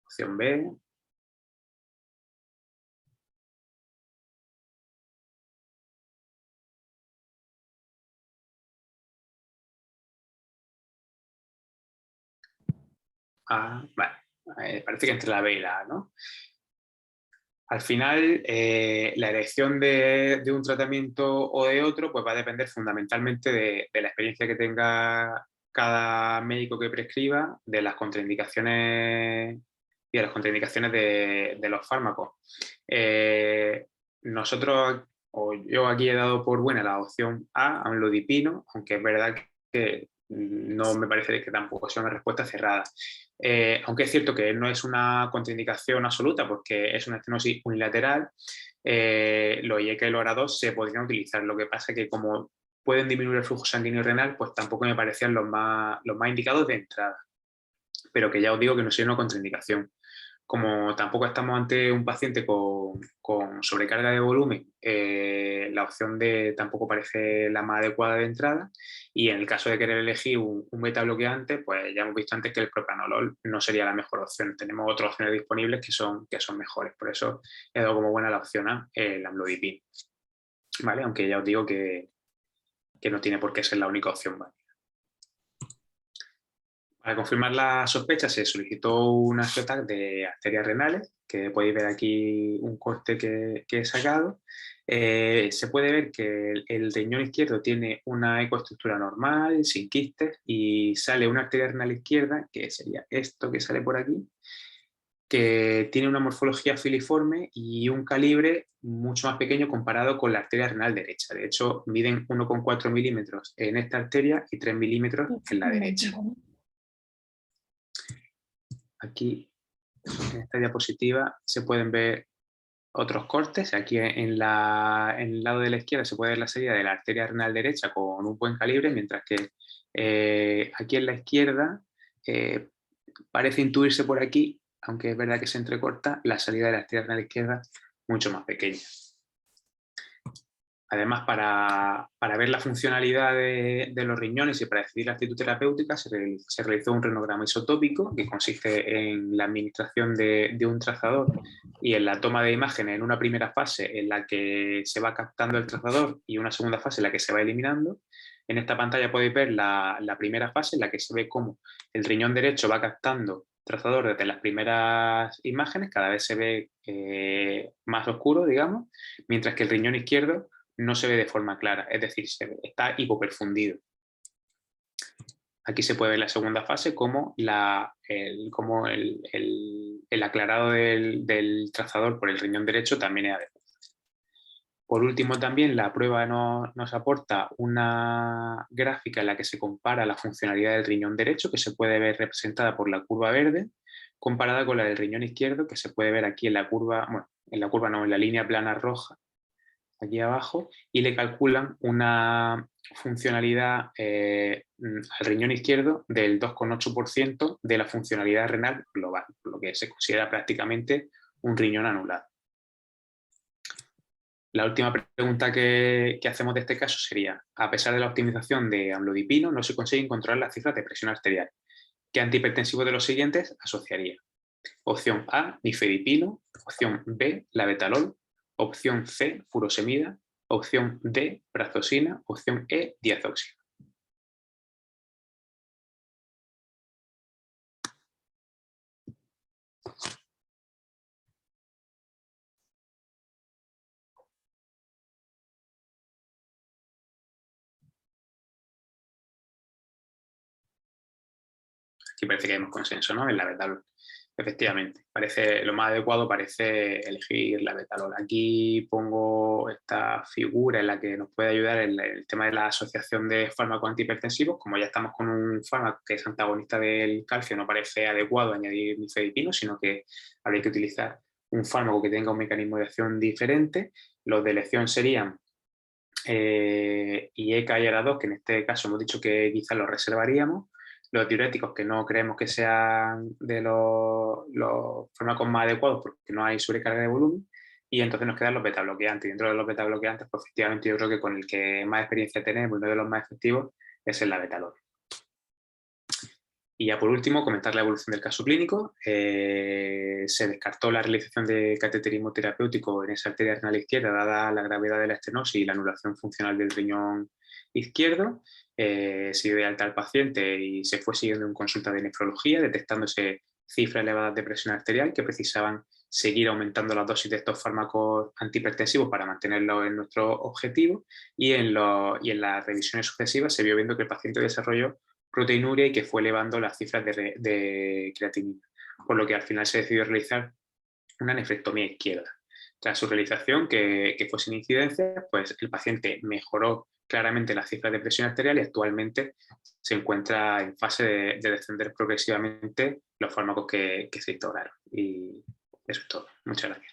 Opción B. A. Vale. Parece que entre la B y la A, ¿no? Al final, la elección de un tratamiento o de otro pues va a depender fundamentalmente de la experiencia que tenga cada médico que prescriba, de las contraindicaciones y de las contraindicaciones de los fármacos. Nosotros, o yo aquí he dado por buena la opción A, amlodipino, aunque es verdad que no me parece que tampoco sea una respuesta cerrada. Aunque es cierto que no es una contraindicación absoluta porque es una estenosis unilateral, los IECA y los ARA2 se podrían utilizar. Lo que pasa es que como pueden disminuir el flujo sanguíneo renal, pues tampoco me parecían los más indicados de entrada. Pero que ya os digo que no sería una contraindicación. Como tampoco estamos ante un paciente con sobrecarga de volumen, la opción D tampoco parece la más adecuada de entrada, y en el caso de querer elegir un beta bloqueante, pues ya hemos visto antes que el propranolol no sería la mejor opción. Tenemos otras opciones disponibles que son mejores, por eso he dado como buena la opción A, el amlodipino. ¿Vale? Aunque ya os digo que no tiene por qué ser la única opción, ¿vale? Para confirmar la sospecha se solicitó una AngioTAC de arterias renales, que podéis ver aquí un corte que he sacado. Se puede ver que el riñón izquierdo tiene una ecoestructura normal, sin quistes, y sale una arteria renal izquierda, que sería esto que sale por aquí, que tiene una morfología filiforme y un calibre mucho más pequeño comparado con la arteria renal derecha. De hecho, miden 1,4 milímetros en esta arteria y 3 milímetros en la derecha. Aquí en esta diapositiva se pueden ver otros cortes. Aquí en el lado de la izquierda se puede ver la salida de la arteria renal derecha con un buen calibre, mientras que aquí en la izquierda parece intuirse por aquí, aunque es verdad que se entrecorta, la salida de la arteria renal izquierda mucho más pequeña. Además, para ver la funcionalidad de los riñones y para decidir la actitud terapéutica, se realizó un renograma isotópico que consiste en la administración de un trazador y en la toma de imágenes en una primera fase en la que se va captando el trazador y una segunda fase en la que se va eliminando. En esta pantalla podéis ver la primera fase en la que se ve cómo el riñón derecho va captando trazador desde las primeras imágenes, cada vez se ve más oscuro, digamos, mientras que el riñón izquierdo no se ve de forma clara, es decir, está hipoperfundido. Aquí se puede ver la segunda fase como el aclarado del trazador por el riñón derecho también es adecuado. Por último, también la prueba nos aporta una gráfica en la que se compara la funcionalidad del riñón derecho, que se puede ver representada por la curva verde, comparada con la del riñón izquierdo, que se puede ver aquí en la curva, bueno, en la línea plana roja, aquí abajo, y le calculan una funcionalidad al riñón izquierdo del 2,8% de la funcionalidad renal global, por lo que se considera prácticamente un riñón anulado. La última pregunta que hacemos de este caso sería, a pesar de la optimización de amlodipino, no se consiguen controlar las cifras de presión arterial. ¿Qué antihipertensivo de los siguientes asociaría? Opción A, nifedipino. Opción B, labetalol. Opción C, furosemida. Opción D, prazosin. Opción E, diazoxina. Aquí parece que hay más consenso, ¿no? En labetalol. Efectivamente, lo más adecuado parece elegir labetalol. Aquí pongo esta figura en la que nos puede ayudar el tema de la asociación de fármacos antihipertensivos. Como ya estamos con un fármaco que es antagonista del calcio, no parece adecuado añadir nifedipino, sino que habría que utilizar un fármaco que tenga un mecanismo de acción diferente. Los de elección serían IECA y ARA2, que en este caso hemos dicho que quizás los reservaríamos. Los diuréticos, que no creemos que sean de los fármacos más adecuados porque no hay sobrecarga de volumen, y entonces nos quedan los betabloqueantes. Y dentro de los betabloqueantes, pues efectivamente yo creo que con el que más experiencia tenemos, uno de los más efectivos, es el labetalol. Y ya por último, comentar la evolución del caso clínico. Se descartó la realización de cateterismo terapéutico en esa arteria renal izquierda, dada la gravedad de la estenosis y la anulación funcional del riñón izquierdo. Se dio de alta al paciente y se fue siguiendo en consulta de nefrología, detectándose cifras elevadas de presión arterial que precisaban seguir aumentando la dosis de estos fármacos antihipertensivos para mantenerlo en nuestro objetivo, y en las revisiones sucesivas se vio viendo que el paciente desarrolló proteinuria y que fue elevando las cifras de creatinina, por lo que al final se decidió realizar una nefrectomía izquierda. Tras su realización, que fue sin incidencia, pues el paciente mejoró claramente las cifras de presión arterial y actualmente se encuentra en fase de descender progresivamente los fármacos que se instauraron. Y eso es todo. Muchas gracias.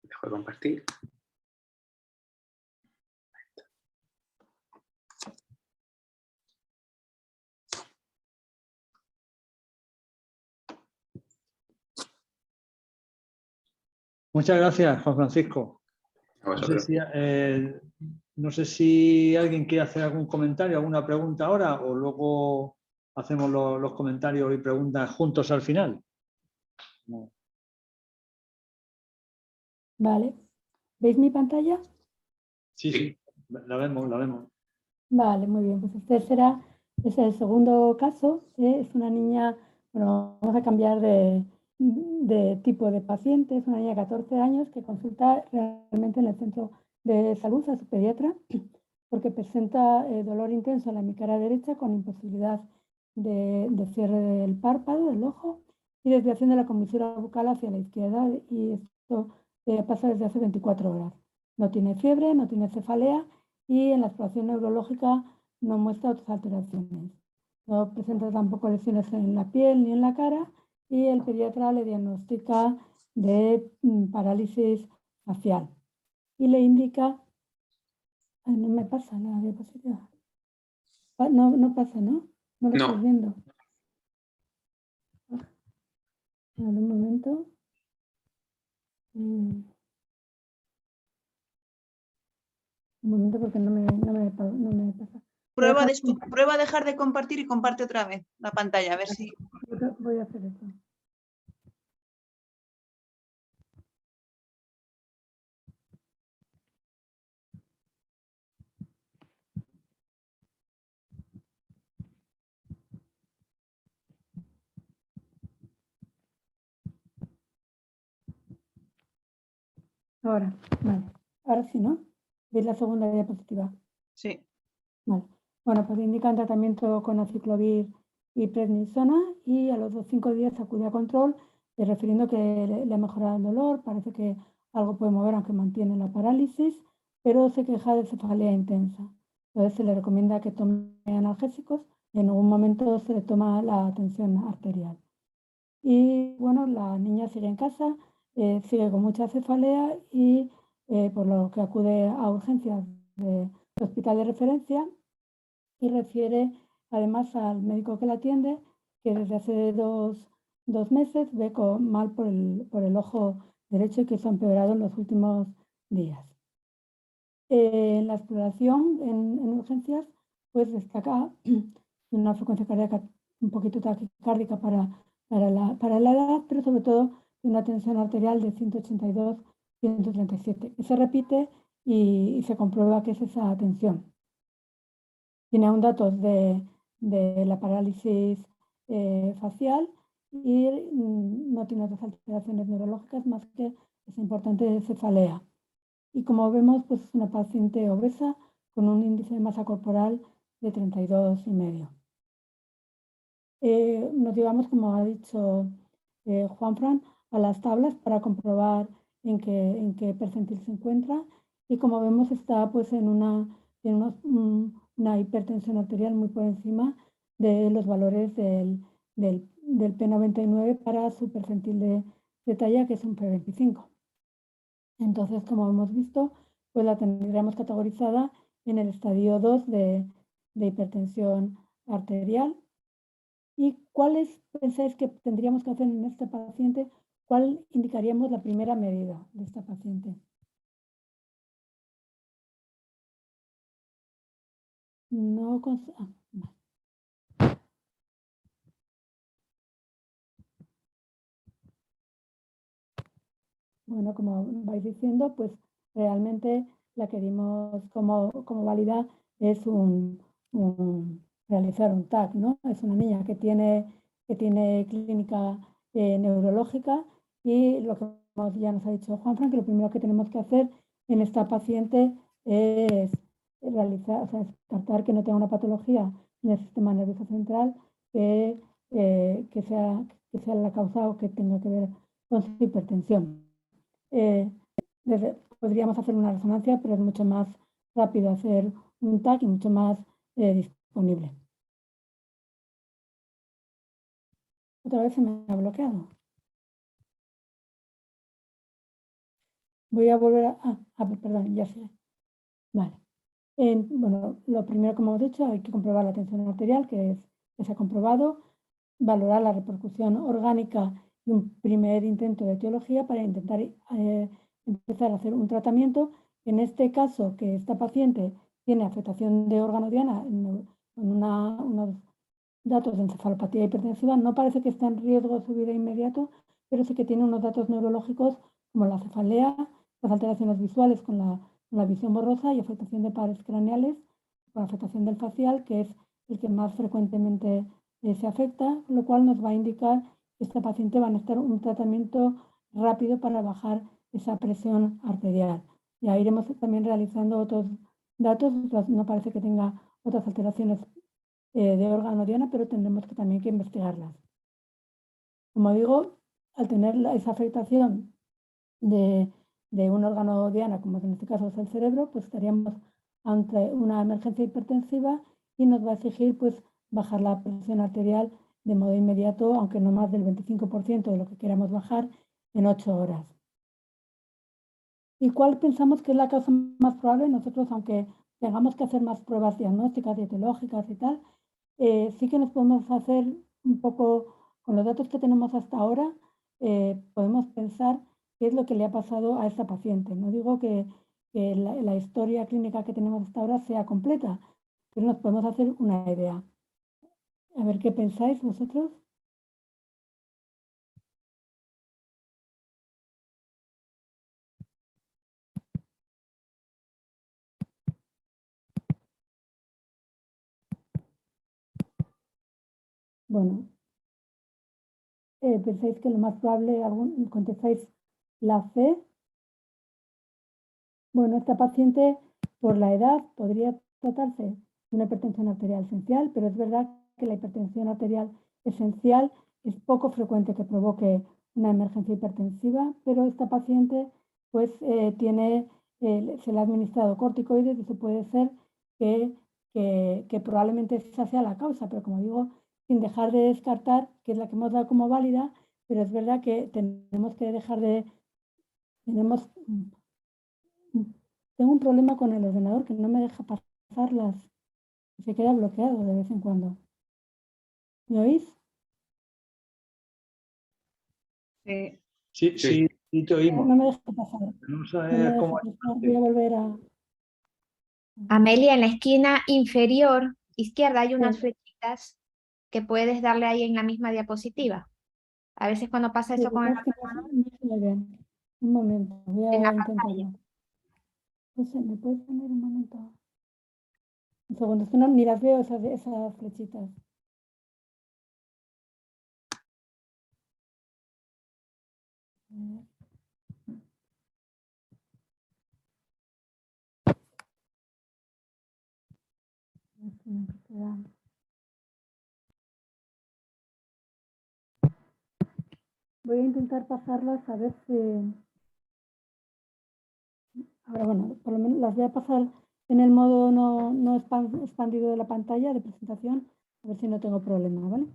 Dejo de compartir. Muchas gracias, Juan Francisco. A vosotros. No sé si alguien quiere hacer algún comentario, alguna pregunta ahora, o luego hacemos los comentarios y preguntas juntos al final. No. Vale. ¿Veis mi pantalla? Sí, la vemos. Vale, muy bien. Pues es el segundo caso. Es una niña, bueno, vamos a cambiar de tipo de paciente. Es una niña de 14 años que consulta realmente en el centro de salud a su pediatra porque presenta dolor intenso en la hemicara derecha con imposibilidad de cierre del párpado, del ojo, y desviación de la comisura bucal hacia la izquierda, y esto pasa desde hace 24 horas. No tiene fiebre, no tiene cefalea y en la exploración neurológica no muestra otras alteraciones. No presenta tampoco lesiones en la piel ni en la cara, y el pediatra le diagnostica de parálisis facial y le indica... Ay, no me pasa la diapositiva. No pasa, ¿no? No lo estáis viendo. A ver, un momento. Un momento porque no me pasa. Prueba a dejar de compartir y comparte otra vez la pantalla, a ver si... Voy a hacer eso. Ahora, vale. Ahora sí, ¿no? ¿Veis la segunda diapositiva? Sí. Vale. Bueno, pues indican tratamiento con aciclovir y prednisona y a los 5 días acude a control, refiriendo que le ha mejorado el dolor, parece que algo puede mover aunque mantiene la parálisis, pero se queja de cefalea intensa. Entonces se le recomienda que tome analgésicos y en algún momento se le toma la tensión arterial. Y bueno, la niña sigue en casa, sigue con mucha cefalea y por lo que acude a urgencias del hospital de referencia y refiere además al médico que la atiende que desde hace dos meses ve mal por el ojo derecho y que se ha empeorado en los últimos días. En la exploración en urgencias, pues destaca una frecuencia cardíaca un poquito taquicárdica para la edad, pero sobre todo una tensión arterial de 182-137, que se repite y se comprueba que es esa tensión. Tiene aún datos de la parálisis facial y no tiene otras alteraciones neurológicas más que esa importante cefalea. Y como vemos, pues es una paciente obesa con un índice de masa corporal de 32,5. Nos llevamos, como ha dicho Juanfran, a las tablas para comprobar en qué percentil se encuentra y como vemos está pues en una hipertensión arterial muy por encima de los valores del P99 para su percentil de talla, que es un P25. Entonces, como hemos visto, pues la tendríamos categorizada en el estadio 2 de hipertensión arterial. ¿Y cuáles pensáis que tendríamos que hacer en este paciente? ¿Cuál indicaríamos la primera medida de esta paciente? No vale. Bueno, como vais diciendo, pues realmente la que dimos como válida es realizar un TAC, ¿no? Es una niña que tiene clínica neurológica y lo que ya nos ha dicho Juanfran, que lo primero que tenemos que hacer en esta paciente es realizar, o sea, descartar que no tenga una patología en el sistema nervioso central que sea la causa o que tenga que ver con su hipertensión. Podríamos hacer una resonancia, pero es mucho más rápido hacer un TAC y mucho más disponible. Otra vez se me ha bloqueado. Voy a volver perdón, ya sé. Vale. Bueno, lo primero, como hemos dicho, hay que comprobar la tensión arterial, que se ha comprobado, valorar la repercusión orgánica y un primer intento de etiología para intentar empezar a hacer un tratamiento. En este caso, que esta paciente tiene afectación de órgano diana con unos datos de encefalopatía hipertensiva, no parece que esté en riesgo de su vida inmediato, pero sí que tiene unos datos neurológicos como la cefalea, las alteraciones visuales con la visión borrosa y afectación de pares craneales, con afectación del facial, que es el que más frecuentemente se afecta, lo cual nos va a indicar que esta paciente va a necesitar un tratamiento rápido para bajar esa presión arterial. Ya iremos también realizando otros datos, no parece que tenga otras alteraciones de órgano diana, pero tendremos que también que investigarlas. Como digo, al tener esa afectación de un órgano diana, como en este caso es el cerebro, pues estaríamos ante una emergencia hipertensiva y nos va a exigir pues bajar la presión arterial de modo inmediato, aunque no más del 25% de lo que queramos bajar en 8 horas. ¿Y cuál pensamos que es la causa más probable? Nosotros, aunque tengamos que hacer más pruebas diagnósticas, etiológicas y tal, sí que nos podemos hacer un poco, con los datos que tenemos hasta ahora, podemos pensar qué es lo que le ha pasado a esta paciente. No digo que la historia clínica que tenemos hasta ahora sea completa, pero nos podemos hacer una idea. A ver qué pensáis vosotros. Bueno, pensáis que lo más probable, contestáis la C. Bueno, esta paciente por la edad podría tratarse de una hipertensión arterial esencial, pero es verdad que la hipertensión arterial esencial es poco frecuente que provoque una emergencia hipertensiva, pero esta paciente pues se le ha administrado corticoides y eso puede ser que probablemente esa sea la causa, pero como digo, sin dejar de descartar, que es la que hemos dado como válida, pero es verdad que tenemos que dejar de... Tengo un problema con el ordenador que no me deja pasar se queda bloqueado de vez en cuando. ¿Me oís? Sí, sí, sí te oímos. No me deja pasar. No No sabes me deja cómo pasar. Voy a volver a... Amelia, en la esquina inferior izquierda hay unas Sí. flechitas que puedes darle ahí en la misma diapositiva. A veces cuando pasa Sí, eso con el es que no se me ve. Un momento, voy en la a pantalla. intentarlo. No sé, ¿me puedes poner un momento? Un segundo, es que no, ni las veo esas flechitas. A ver. Voy a intentar pasarlas a ver si... Ahora, bueno, por lo menos las voy a pasar en el modo no expandido de la pantalla de presentación, a ver si no tengo problema, ¿vale?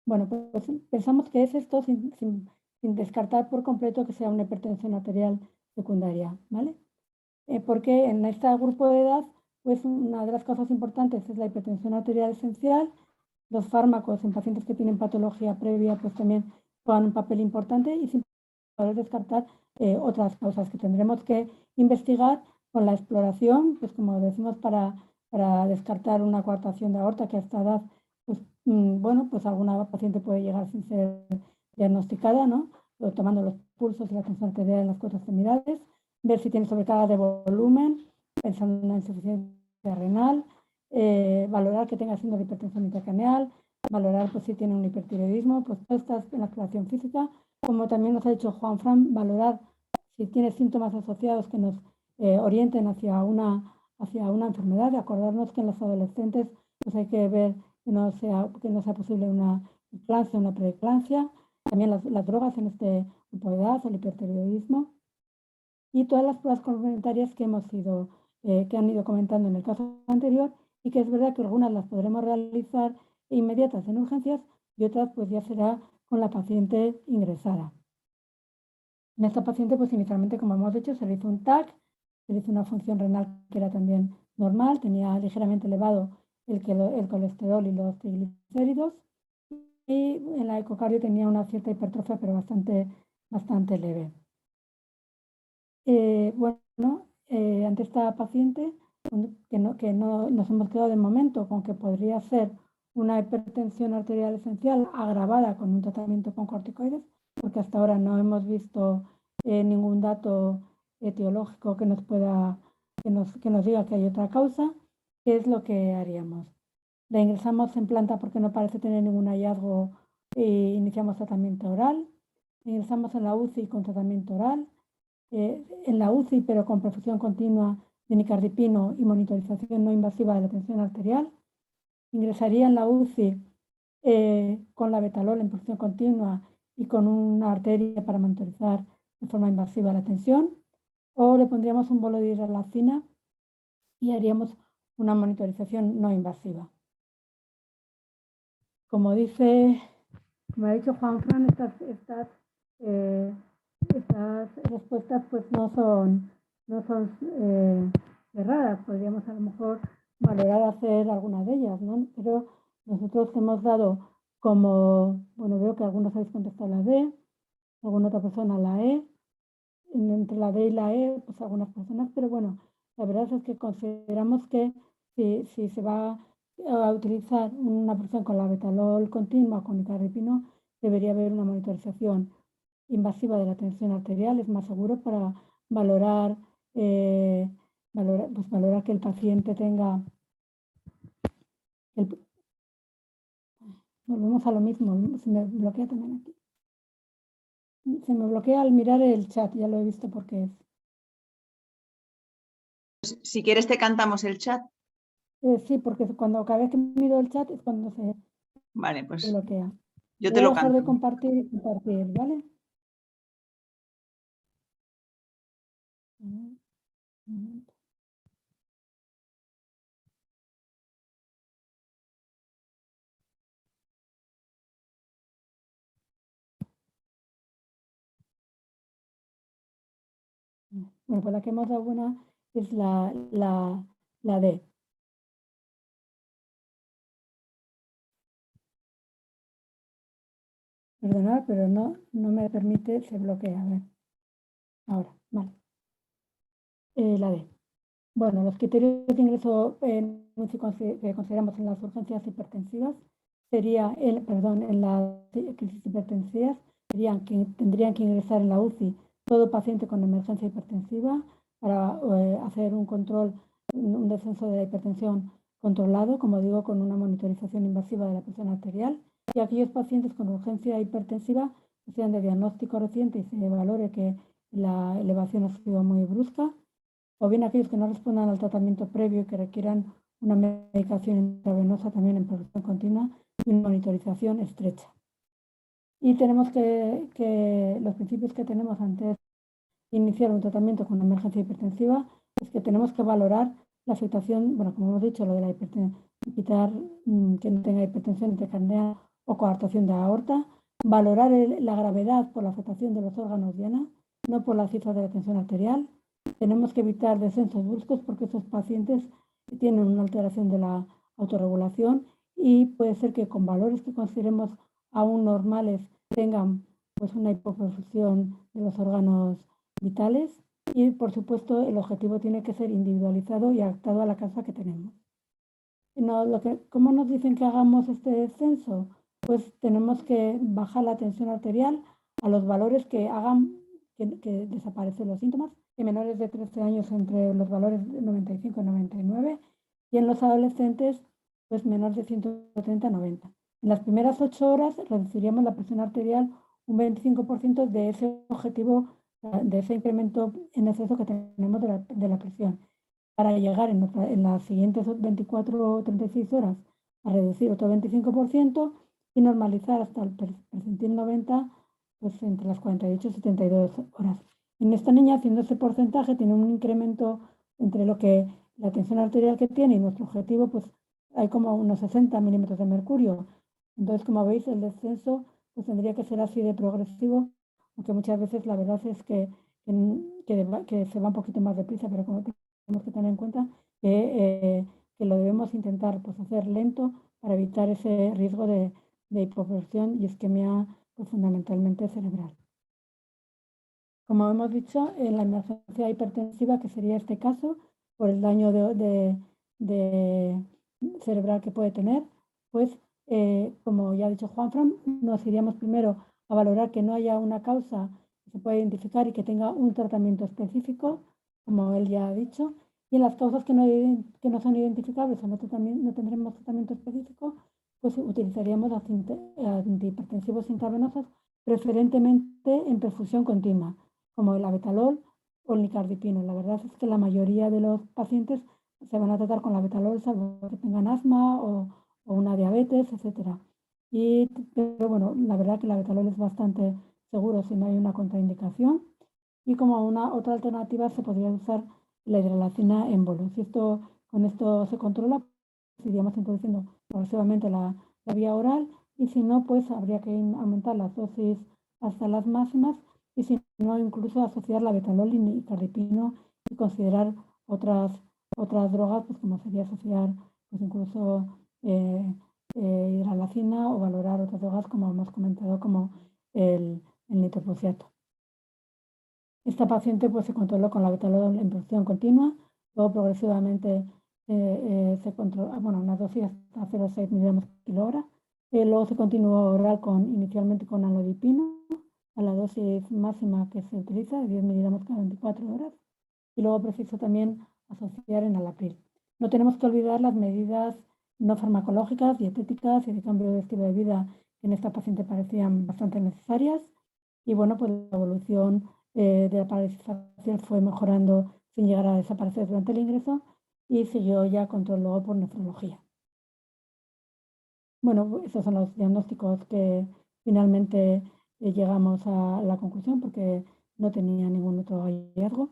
Bueno, pues pensamos que es esto sin descartar por completo que sea una hipertensión arterial secundaria, ¿vale? Porque en este grupo de edad, pues una de las cosas importantes es la hipertensión arterial esencial. Los fármacos en pacientes que tienen patología previa, pues también juegan un papel importante y sin poder descartar otras causas que tendremos que investigar con la exploración, pues como decimos, para descartar una coartación de aorta que a esta edad, pues bueno, pues alguna paciente puede llegar sin ser diagnosticada, ¿no? Tomando los pulsos y la tensión arterial en las cuatro extremidades, ver si tiene sobrecarga de volumen, pensando en una insuficiencia renal, valorar que tenga signos de hipertensión intracraneal, valorar pues, si tiene un hipertiroidismo, pues todo esto en la exploración física, como también nos ha dicho Juan Fran, valorar si tiene síntomas asociados que nos orienten hacia una enfermedad, de acordarnos que en los adolescentes pues hay que ver que no sea posible una eclampsia, una preeclampsia, también las drogas en este grupo de edad, el hipertiroidismo y todas las pruebas complementarias que que han ido comentando en el caso anterior y que es verdad que algunas las podremos realizar inmediatas en urgencias y otras pues ya será con la paciente ingresada. En esta paciente pues inicialmente, como hemos dicho, se le hizo un TAC, se le hizo una función renal que era también normal, tenía ligeramente elevado el colesterol y los triglicéridos y en la ecocardio tenía una cierta hipertrofia pero bastante leve. Bueno, ante esta paciente, que no nos hemos quedado de momento con que podría ser una hipertensión arterial esencial agravada con un tratamiento con corticoides, porque hasta ahora no hemos visto ningún dato etiológico que nos diga que hay otra causa. ¿Qué es lo que haríamos? La ingresamos en planta porque no parece tener ningún hallazgo e iniciamos tratamiento oral. La ingresamos en la UCI con tratamiento oral. En la UCI, pero con perfusión continua de nicardipino y monitorización no invasiva de la tensión arterial. Ingresaría en la UCI con la betalol en perfusión continua y con una arteria para monitorizar de forma invasiva la tensión. O le pondríamos un bolo de hidralacina y haríamos una monitorización no invasiva. Como ha dicho Juan Fran, estas respuestas pues no son cerradas, podríamos a lo mejor valorar hacer alguna de ellas, ¿no? Pero nosotros hemos dado como, bueno, veo que algunos habéis contestado la D, alguna otra persona la E, entre la D y la E, pues algunas personas, pero bueno, la verdad es que consideramos que si se va a utilizar una porción con la betalol continua con nicardipino, debería haber una monitorización invasiva de la tensión arterial, es más seguro para valorar que el paciente tenga... Volvemos a lo mismo, se me bloquea también aquí. Se me bloquea al mirar el chat, ya lo he visto porque es. Si quieres te cantamos el chat. Sí, porque cada vez que miro el chat es cuando se Vale, pues bloquea. yo te Voy a lo dejar de canto. compartir y compartir, ¿vale? A ver, un momento. Bueno, pues la que hemos dado buena es la D. Perdonad, pero no me permite, se bloquea. A ver. Ahora, vale. La D. Bueno, los criterios de ingreso que consideramos en las urgencias hipertensivas sería, en las crisis hipertensivas, serían que tendrían que ingresar en la UCI todo paciente con emergencia hipertensiva para hacer un control, un descenso de la hipertensión controlado, como digo, con una monitorización invasiva de la presión arterial, y aquellos pacientes con urgencia hipertensiva que sean de diagnóstico reciente y se valore que la elevación ha sido muy brusca, o bien aquellos que no respondan al tratamiento previo y que requieran una medicación intravenosa también en progresión continua y una monitorización estrecha. Y tenemos que los principios que tenemos antes de iniciar un tratamiento con emergencia hipertensiva es que tenemos que valorar la afectación, bueno, como hemos dicho, lo de la hipertensión, evitar que no tenga hipertensión intracraniana o coartación de aorta, valorar la gravedad por la afectación de los órganos diana, no por la cifra de la tensión arterial. Tenemos que evitar descensos bruscos porque esos pacientes tienen una alteración de la autorregulación y puede ser que con valores que consideremos aún normales tengan pues una hipoperfusión de los órganos vitales y por supuesto el objetivo tiene que ser individualizado y adaptado a la causa que tenemos. ¿Cómo nos dicen que hagamos este descenso? Pues tenemos que bajar la tensión arterial a los valores que hagan que desaparecen los síntomas, en menores de 13 años entre los valores de 95 y 99, y en los adolescentes pues menores de 130 a 90. En las primeras 8 horas reduciríamos la presión arterial un 25% de ese objetivo, de ese incremento en exceso que tenemos de la presión, para llegar en las siguientes 24 o 36 horas a reducir otro 25% y normalizar hasta el percentil 90 pues entre las 48 y 72 horas. En esta niña, haciendo ese porcentaje, tiene un incremento entre lo que la tensión arterial que tiene y nuestro objetivo, pues hay como unos 60 milímetros de mercurio. Entonces, como veis, el descenso pues tendría que ser así de progresivo, aunque muchas veces la verdad es que se va un poquito más deprisa, pero como tenemos que tener en cuenta que lo debemos intentar pues, hacer lento para evitar ese riesgo de hipoperfusión y isquemia pues, fundamentalmente cerebral. Como hemos dicho, en la emergencia hipertensiva, que sería este caso, por el daño de cerebral que puede tener, pues como ya ha dicho Juanfran, nos iríamos primero a valorar que no haya una causa que se pueda identificar y que tenga un tratamiento específico, como él ya ha dicho, y en las causas que no son identificables o no tendremos tratamiento específico, pues utilizaríamos antihipertensivos intravenosos, preferentemente en perfusión continua, como el abetalol o el nicardipino. La verdad es que la mayoría de los pacientes se van a tratar con la abetalol, salvo que tengan asma o una diabetes, etc. Pero bueno, la verdad que el abetalol es bastante seguro si no hay una contraindicación. Y como otra alternativa se podría usar la hidralacina en bolo. Si con esto se controla, pues iríamos introduciendo progresivamente la vía oral y si no, pues habría que aumentar las dosis hasta las máximas y si no, incluso asociar la betalol y nicardipino y considerar otras drogas, pues como sería asociar pues incluso hidralacina o valorar otras drogas como hemos comentado como el nitroprusiato. Esta paciente pues, se controló con la betalol en perfusión continua, luego progresivamente se controló, una dosis hasta 0,6 miligramos por kilo hora, luego se continuó oral inicialmente con alodipino, a la dosis máxima que se utiliza, de 10 miligramos cada 24 horas, y luego preciso también asociar enalapril. No tenemos que olvidar las medidas no farmacológicas, dietéticas y de cambio de estilo de vida que en esta paciente parecían bastante necesarias, y bueno, pues la evolución de la parálisis facial fue mejorando sin llegar a desaparecer durante el ingreso, y siguió ya control luego por nefrología. Bueno, esos son los diagnósticos que finalmente llegamos a la conclusión porque no tenía ningún otro hallazgo.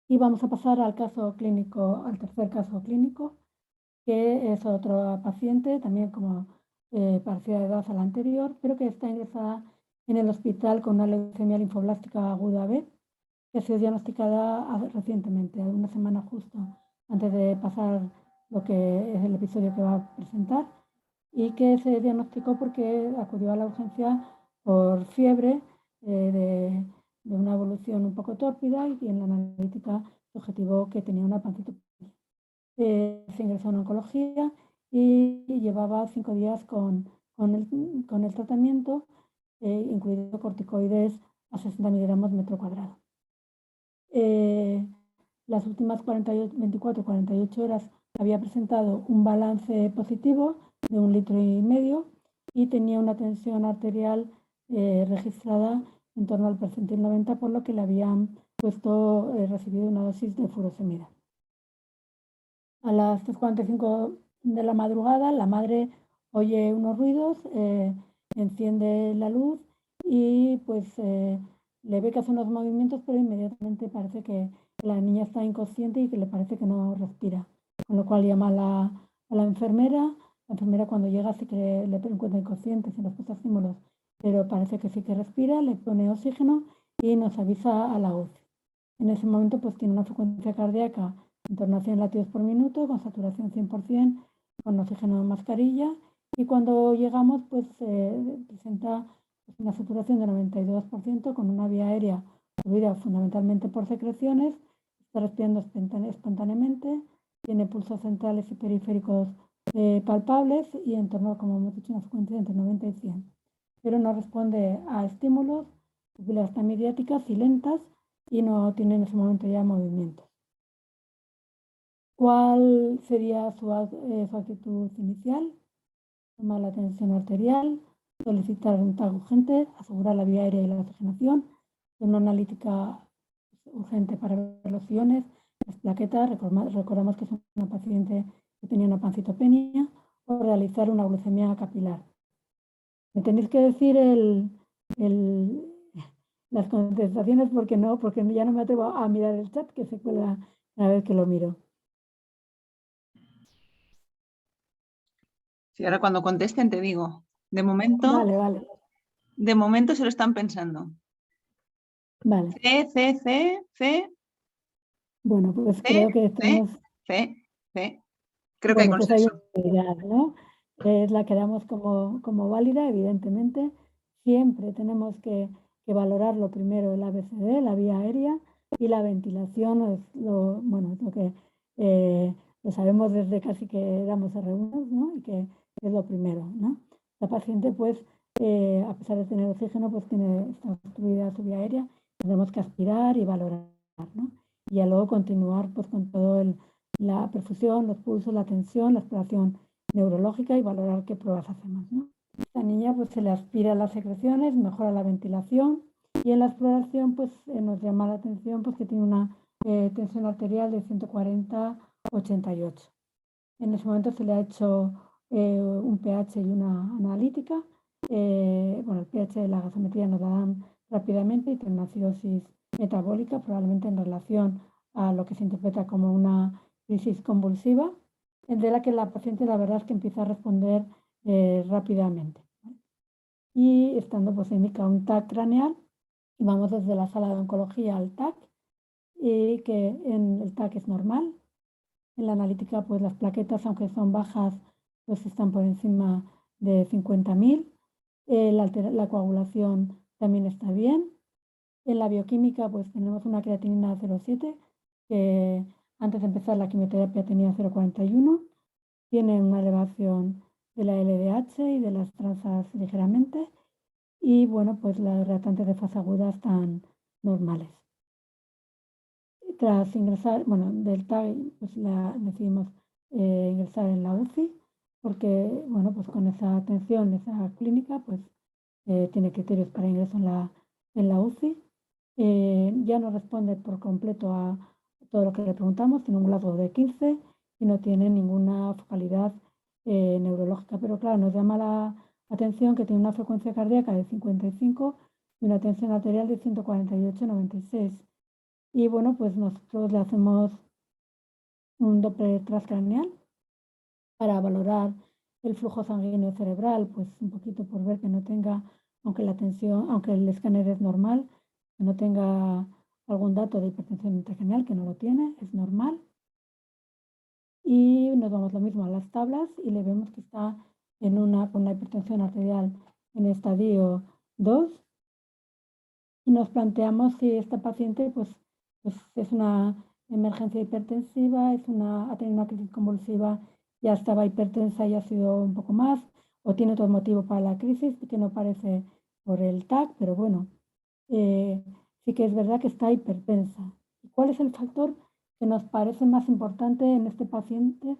Y vamos a pasar al caso clínico, al tercer caso clínico, que es otra paciente, también como parecida de edad a la anterior, pero que está ingresada en el hospital con una leucemia linfoblástica aguda B, que ha sido diagnosticada recientemente, una semana justo antes de pasar lo que es el episodio que va a presentar, y que se diagnosticó porque acudió a la urgencia por fiebre de una evolución un poco tórpida, y en la analítica se objetivó que tenía una pancitopenia. Se ingresó en oncología y llevaba 5 días con el tratamiento, incluido corticoides a 60 miligramos metro cuadrado. Las últimas 24-48 horas había presentado un balance positivo de 1,5 litros y tenía una tensión arterial registrada en torno al percentil 90, por lo que le habían recibido una dosis de furosemida. A las 3:45 de la madrugada, la madre oye unos ruidos, enciende la luz y le ve que hace unos movimientos, pero inmediatamente parece que la niña está inconsciente y que le parece que no respira. Con lo cual llama a la enfermera. La enfermera, cuando llega, sí que le encuentra inconsciente sin los estímulos, pero parece que sí que respira, le pone oxígeno y nos avisa a la UCI. En ese momento tiene una frecuencia cardíaca en torno a 100 latidos por minuto, con saturación 100%, con oxígeno de mascarilla, y cuando llegamos presenta una saturación de 92%, con una vía aérea subida fundamentalmente por secreciones, está respirando espontáneamente, tiene pulsos centrales y periféricos palpables y en torno, como hemos dicho, una frecuencia entre 90 y 100. Pero no responde a estímulos, pupilas están mediáticas y lentas, y no tiene en ese momento ya movimientos. ¿Cuál sería su actitud inicial? Tomar la tensión arterial, solicitar un TAC urgente, asegurar la vía aérea y la oxigenación, una analítica urgente para ver los iones, las plaquetas. Recordamos que es una paciente que tenía una pancitopenia, o realizar una glucemia capilar. Me tenéis que decir las contestaciones porque ya no me atrevo a mirar el chat, que se cuelga a ver que lo miro. Sí, ahora cuando contesten te digo. De momento, Vale. De momento se lo están pensando. Vale. C. Bueno, creo que estamos... C. Creo que hay consenso. Hay una idea, ¿no? Es la que damos como válida, evidentemente. Siempre tenemos que valorar lo primero el ABCD, la vía aérea, y la ventilación es lo que lo sabemos desde casi que éramos R1, ¿no? Y que es lo primero, ¿no? La paciente, a pesar de tener oxígeno, está obstruida su vía aérea, tenemos que aspirar y valorar, ¿no? Y ya luego continuar con todo la perfusión, los pulsos, la tensión, la exploración neurológica y valorar qué pruebas hacemos, ¿no? Esta niña se le aspira las secreciones, mejora la ventilación, y en la exploración nos llama la atención que tiene una tensión arterial de 140/88. En ese momento se le ha hecho un pH y una analítica. El pH de la gasometría nos la dan rápidamente y tiene una acidosis metabólica, probablemente en relación a lo que se interpreta como una crisis convulsiva, de la que la paciente, la verdad es que empieza a responder rápidamente. Y estando, se indica un TAC craneal, y vamos desde la sala de oncología al TAC, y que en el TAC es normal. En la analítica, las plaquetas, aunque son bajas, están por encima de 50.000. La coagulación también está bien. En la bioquímica, tenemos una creatinina 0,7, que antes de empezar la quimioterapia tenía 0,41. Tiene una elevación de la LDH y de las transas ligeramente. Y las reactantes de fase aguda están normales. Tras ingresar, del TAC, decidimos ingresar en la UCI, porque, con esa atención, esa clínica, tiene criterios para ingreso en la UCI. ya no responde por completo a todo lo que le preguntamos, tiene un Glasgow de 15 y no tiene ninguna focalidad neurológica. Pero claro, nos llama la atención que tiene una frecuencia cardíaca de 55 y una tensión arterial de 148/96. Y bueno, pues nosotros le hacemos un Doppler transcraneal para valorar el flujo sanguíneo cerebral, pues un poquito por ver que no tenga, aunque la tensión, aunque el escáner es normal, que no tenga algún dato de hipertensión intracraneal, que no lo tiene, es normal. Y nos vamos lo mismo a las tablas y le vemos que está con una hipertensión arterial en estadio 2 y nos planteamos si esta paciente pues es una emergencia hipertensiva, ha tenido una crisis convulsiva, ya estaba hipertensa y ha sido un poco más, o tiene otro motivo para la crisis que no parece por el TAC, pero bueno, sí que es verdad que está hipertensa. ¿Cuál es el factor que nos parece más importante en este paciente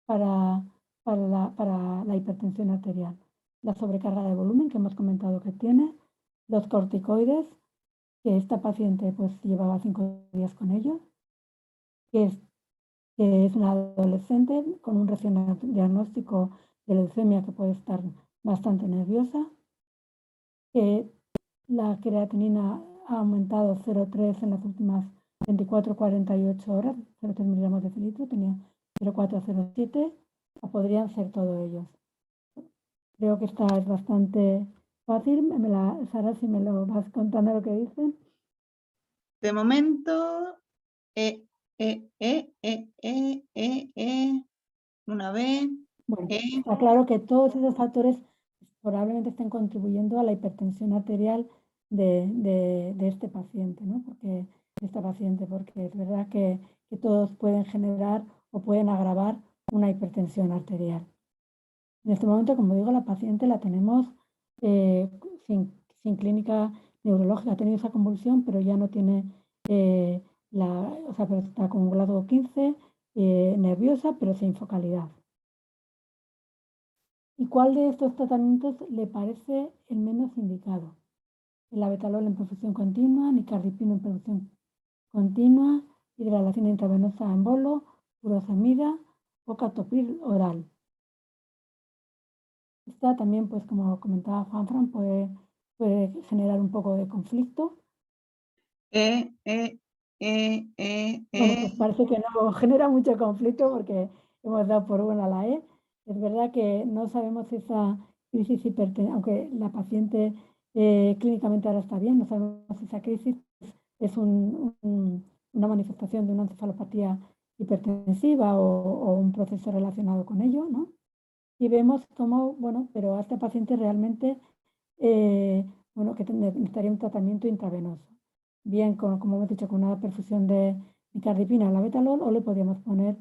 para, para la hipertensión arterial? La sobrecarga de volumen que hemos comentado que tiene, los corticoides, que esta paciente pues llevaba 5 días con ellos, que es una adolescente con un recién diagnóstico de leucemia que puede estar bastante nerviosa, que la creatinina ha aumentado 0,3 en las últimas 24-48 horas, 0,3 miligramos de cilitro, tenía 0,4 a 0,7, o podrían ser todos ellos. Creo que esta es bastante fácil. Sara, si me lo vas contando lo que dicen. De momento, una vez. Bueno, está claro que todos esos factores probablemente estén contribuyendo a la hipertensión arterial de este paciente, ¿no? Porque es verdad que todos pueden generar o pueden agravar una hipertensión arterial. En este momento, como digo, la paciente la tenemos sin clínica neurológica. Ha tenido esa convulsión, pero ya no tiene pero está con un Glasgow 15, nerviosa, pero sin focalidad. ¿Y cuál de estos tratamientos le parece el menos indicado? El abetalol en perfusión continua, nicardipino en perfusión continua, hidralacina intravenosa en bolo, furosemida o captopril oral. Esta también, pues como comentaba Juanfran, puede generar un poco de conflicto. Bueno, pues parece que no genera mucho conflicto porque hemos dado por buena la E. Es verdad que no sabemos si esa crisis hipertensiva, aunque la paciente clínicamente ahora está bien, no sabemos si esa crisis es una manifestación de una encefalopatía hipertensiva o un proceso relacionado con ello, ¿no? Y vemos cómo, bueno, pero a este paciente realmente, que necesitaría un tratamiento intravenoso. Bien, como hemos dicho, con una perfusión de nicardipina o labetalol, o le podríamos poner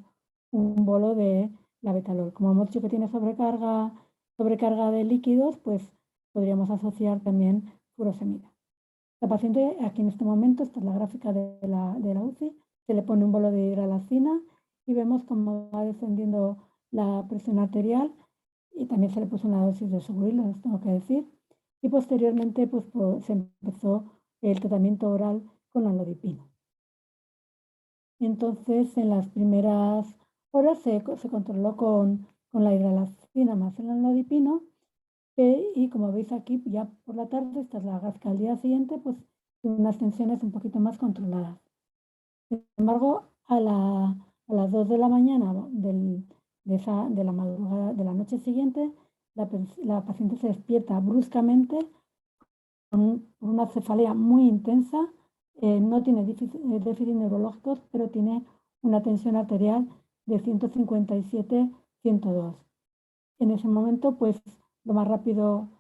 un bolo de labetalol. Como hemos dicho que tiene sobrecarga de líquidos, pues podríamos asociar también furosemida. La paciente, aquí en este momento, esta es la gráfica de la UCI, se le pone un bolo de hidralacina y vemos cómo va descendiendo la presión arterial y también se le puso una dosis de Seguryl, les tengo que decir. Y posteriormente pues, se empezó el tratamiento oral con la nalodipina. Entonces, en las primeras horas se controló con la hidralacina más el nalodipino y como veis aquí, ya por la tarde, esta es la gráfica al día siguiente, pues unas tensiones un poquito más controladas. Sin embargo, a las 2 de la mañana de la madrugada de la noche siguiente, la paciente se despierta bruscamente con una cefalea muy intensa, no tiene déficit neurológicos, pero tiene una tensión arterial de 157/102. En ese momento, pues lo más rápido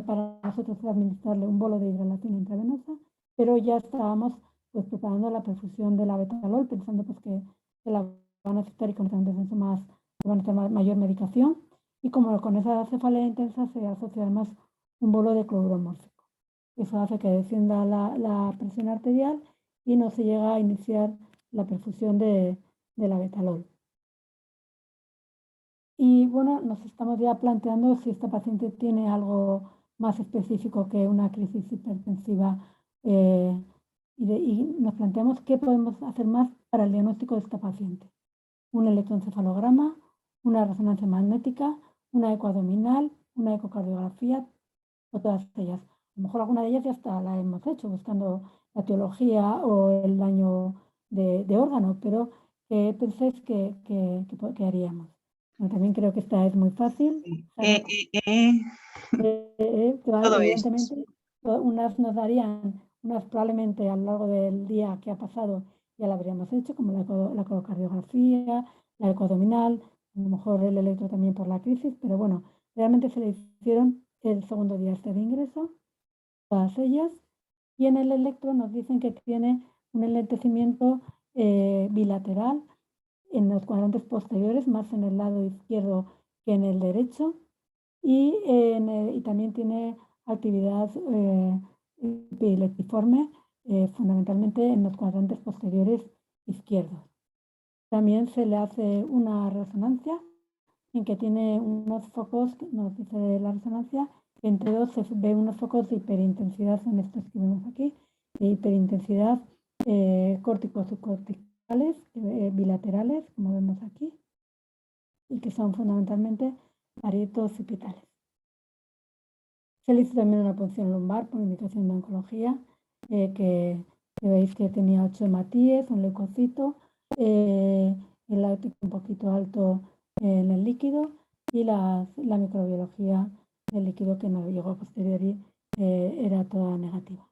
para nosotros es administrarle un bolo de hidralacina intravenosa, pero ya estábamos pues preparando la perfusión del abetalol, pensando pues que la van a necesitar y con un descenso van a necesitar mayor medicación. Y como con esa cefalea intensa se asocia además un bolo de cloruro mórfico. Eso hace que descienda la presión arterial y no se llega a iniciar la perfusión del abetalol. Y bueno, nos estamos ya planteando si esta paciente tiene algo más específico que una crisis hipertensiva y nos planteamos qué podemos hacer más para el diagnóstico de esta paciente. Un electroencefalograma, una resonancia magnética, una eco abdominal, una ecocardiografía, o todas ellas. A lo mejor alguna de ellas ya hasta la hemos hecho, buscando la etiología o el daño de órgano, pero ¿qué pensáis que haríamos? Bueno, también creo que esta es muy fácil. Todo esto. Evidentemente, unas nos darían, unas probablemente a lo largo del día que ha pasado ya la habríamos hecho, como la ecocardiografía, la ecoabdominal, a lo mejor el electro también por la crisis, pero bueno, realmente se le hicieron el segundo día este de ingreso, todas ellas, y en el electro nos dicen que tiene un enlentecimiento bilateral en los cuadrantes posteriores, más en el lado izquierdo que en el derecho, y también tiene actividad epileptiforme, fundamentalmente en los cuadrantes posteriores izquierdos. También se le hace una resonancia en que tiene unos focos, nos dice la resonancia, entre dos se ve unos focos de hiperintensidad, son estos que vemos aquí, de hiperintensidad córtico-subcorticales bilaterales, como vemos aquí, y que son fundamentalmente arietocipitales. Se le hizo también una punción lumbar por indicación de oncología, que veis que tenía 8 hematíes, un leucocito, el áutico un poquito alto en el líquido y la microbiología del líquido que no llegó a posteriori era toda negativa.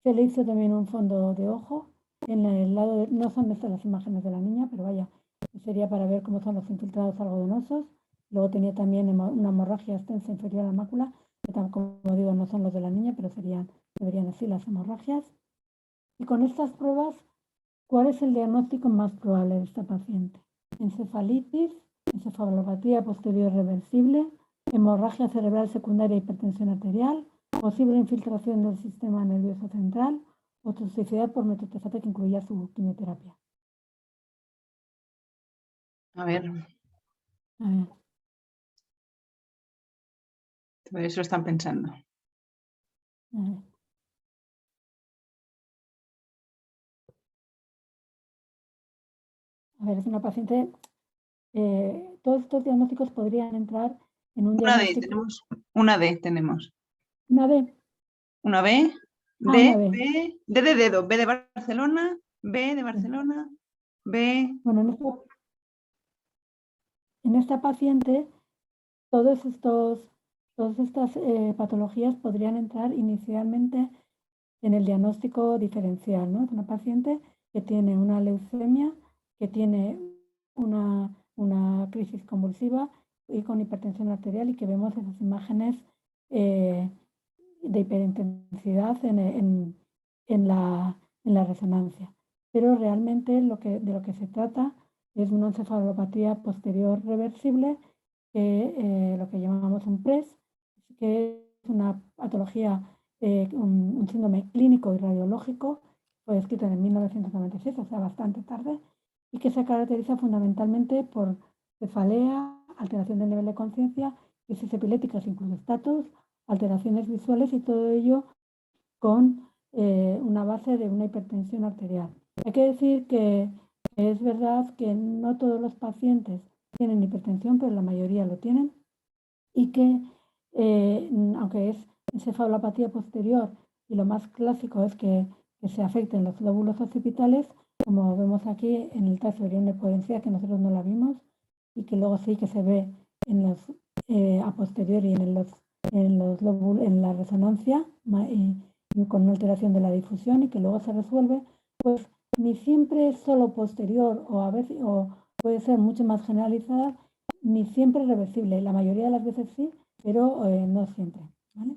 Se le hizo también un fondo de ojo en el lado, no son estas las imágenes de la niña, pero vaya, sería para ver cómo son los infiltrados algodonosos. Luego tenía también una hemorragia extensa inferior a la mácula, que como digo no son los de la niña, pero deberían así las hemorragias. Y con estas pruebas, ¿cuál es el diagnóstico más probable de esta paciente? Encefalitis, encefalopatía posterior reversible, hemorragia cerebral secundaria, hipertensión arterial, posible infiltración del sistema nervioso central o toxicidad por metotrexato que incluía su quimioterapia. A ver. A ver. Eso lo están pensando. A ver, es una paciente. Todos estos diagnósticos podrían entrar en un Una D, diagnóstico. tenemos una D, tenemos. Una D. Una B, Una B. D de dedo, B de Barcelona, B de Barcelona, B. Bueno, en esta paciente, todas estas patologías podrían entrar inicialmente en el diagnóstico diferencial, ¿no? Es una paciente que tiene una leucemia, que tiene una crisis convulsiva y con hipertensión arterial y que vemos esas imágenes de hiperintensidad en la resonancia. Pero realmente de lo que se trata es una encefalopatía posterior reversible, lo que llamamos un PRES, que es una patología, un síndrome clínico y radiológico, fue escrito en 1996, o sea, bastante tarde, y que se caracteriza fundamentalmente por cefalea, alteración del nivel de conciencia, crisis epilépticas, incluso estatus, alteraciones visuales y todo ello con una base de una hipertensión arterial. Hay que decir que es verdad que no todos los pacientes tienen hipertensión, pero la mayoría lo tienen y que aunque es encefalopatía posterior y lo más clásico es que se afecten los lóbulos occipitales, como vemos aquí en el caso de una hipodencia que nosotros no la vimos y que luego sí que se ve en los a posteriori en los lóbulos, en la resonancia y con una alteración de la difusión y que luego se resuelve, pues ni siempre es solo posterior o a veces o puede ser mucho más generalizada, ni siempre reversible. La mayoría de las veces sí, pero no siempre, ¿vale?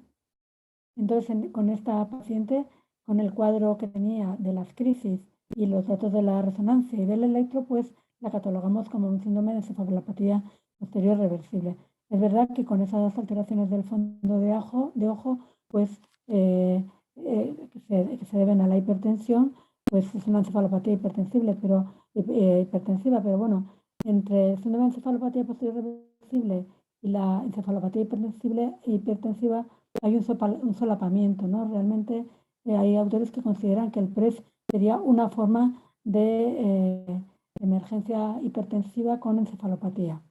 Entonces, con esta paciente, con el cuadro que tenía de las crisis y los datos de la resonancia y del electro, pues la catalogamos como un síndrome de encefalopatía posterior reversible. Es verdad que con esas alteraciones del fondo de ojo, pues que se deben a la hipertensión, pues es una encefalopatía hipertensiva, pero bueno, entre el síndrome de encefalopatía posterior reversible y la encefalopatía hipertensiva hay un solapamiento, ¿no? Realmente hay autores que consideran que el PRES sería una forma de emergencia hipertensiva con encefalopatía.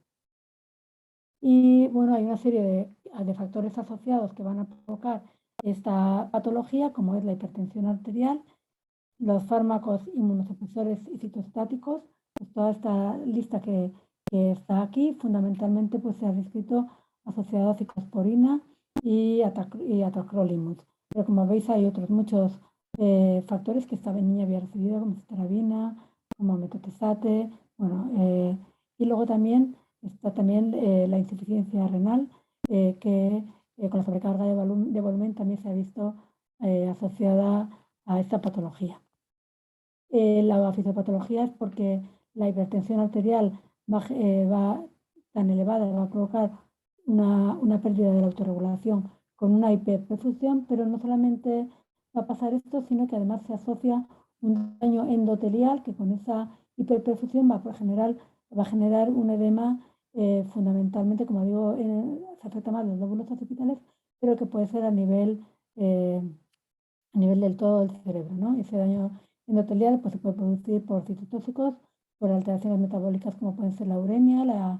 Y bueno, hay una serie de factores asociados que van a provocar esta patología, como es la hipertensión arterial, los fármacos inmunosupresores y citostáticos, pues toda esta lista que está aquí, fundamentalmente pues se ha descrito asociado a ciclosporina y a tacrolimus. Pero como veis hay otros muchos factores que esta niña había recibido, como citarabina, como metotrexate, bueno, y luego también está también la insuficiencia renal, que con la sobrecarga de volumen también se ha visto asociada a esta patología. La fisiopatología es porque la hipertensión arterial va tan elevada, va a provocar una pérdida de la autorregulación con una hiperperfusión, pero no solamente va a pasar esto, sino que además se asocia un daño endotelial que con esa hiperperfusión va a generar un edema fundamentalmente, como digo, se afecta más los lóbulos occipitales, pero que puede ser a nivel del todo del cerebro, ¿no? Ese daño endotelial pues, se puede producir por citotóxicos, por alteraciones metabólicas como pueden ser la uremia, la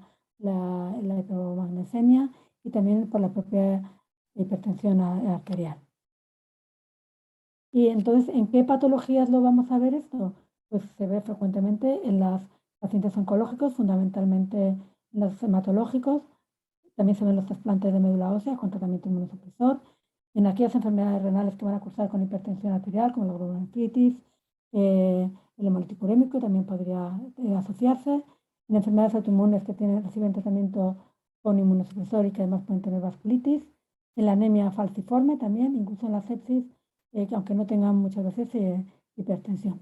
hipermagnesemia y también por la propia hipertensión arterial. Y entonces, ¿en qué patologías lo vamos a ver esto? Pues se ve frecuentemente en los pacientes oncológicos, fundamentalmente en los hematológicos, también se ven los trasplantes de médula ósea con tratamiento inmunosupresor, en aquellas enfermedades renales que van a cursar con hipertensión arterial, como la glomerulonefritis, el hemolítico urémico también podría asociarse, en enfermedades autoinmunes que reciben tratamiento con inmunosupresor y que además pueden tener vasculitis, en la anemia falciforme también, incluso en la sepsis, aunque no tengan muchas veces hipertensión.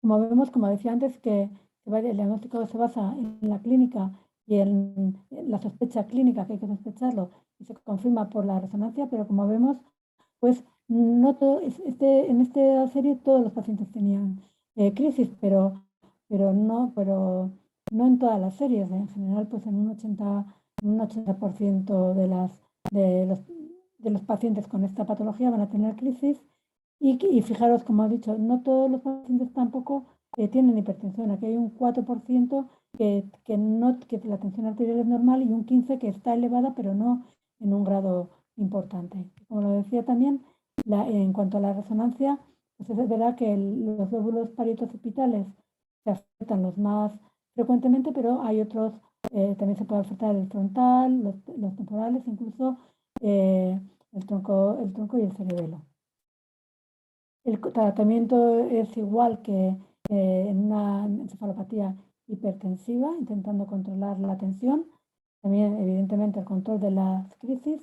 Como vemos, como decía antes, que el diagnóstico se basa en la clínica y en la sospecha clínica, que hay que sospecharlo, y se confirma por la resonancia, pero como vemos, pues no todo, en esta serie todos los pacientes tenían crisis, pero no en todas las series. En general, pues en un 80% de los pacientes con esta patología van a tener crisis. Y fijaros, como he dicho, no todos los pacientes tampoco tienen hipertensión. Aquí hay un 4% que la tensión arterial es normal y un 15% que está elevada, pero no en un grado importante. Como lo decía también, en cuanto a la resonancia, pues es verdad que los lóbulos parieto-occipitales se afectan los más frecuentemente, pero hay otros, también se puede afectar el frontal, los temporales, incluso el tronco y el cerebelo. El tratamiento es igual que en una encefalopatía hipertensiva, intentando controlar la tensión, también evidentemente el control de las crisis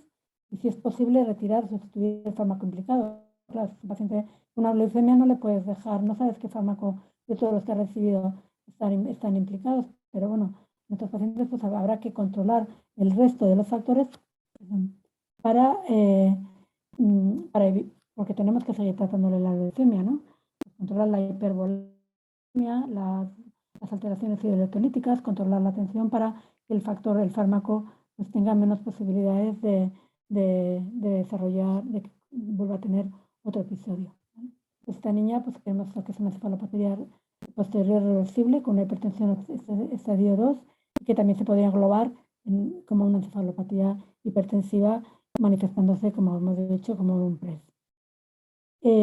y si es posible retirar, sustituir el fármaco implicado. Claro, si un paciente con una leucemia no le puedes dejar, no sabes qué fármaco de todos los que ha recibido están implicados, pero bueno, en estos pacientes pues habrá que controlar el resto de los factores para porque tenemos que seguir tratándole la leucemia, ¿no? Controlar la hipervolemia, las alteraciones hidroelectrolíticas, controlar la tensión para que el fármaco, pues tenga menos posibilidades de desarrollar, de que vuelva a tener otro episodio. Esta niña, pues tenemos lo que es una encefalopatía posterior reversible con una hipertensión estadio 2 y que también se podría englobar como una encefalopatía hipertensiva manifestándose, como hemos dicho, como un PRES.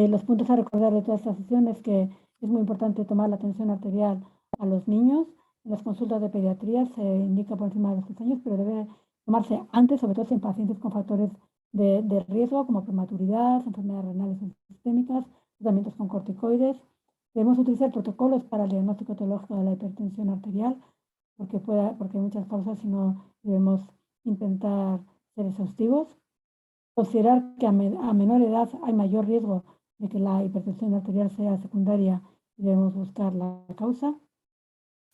Los puntos a recordar de toda esta sesión es que es muy importante tomar la tensión arterial a los niños. En las consultas de pediatría se indica por encima de los 3 años, pero debe tomarse antes, sobre todo en pacientes con factores de riesgo como prematuridad, enfermedades renales sistémicas, tratamientos con corticoides. Debemos utilizar protocolos para el diagnóstico etiológico de la hipertensión arterial, porque hay muchas causas y no debemos intentar ser exhaustivos. Considerar que a menor edad hay mayor riesgo de que la hipertensión arterial sea secundaria y debemos buscar la causa.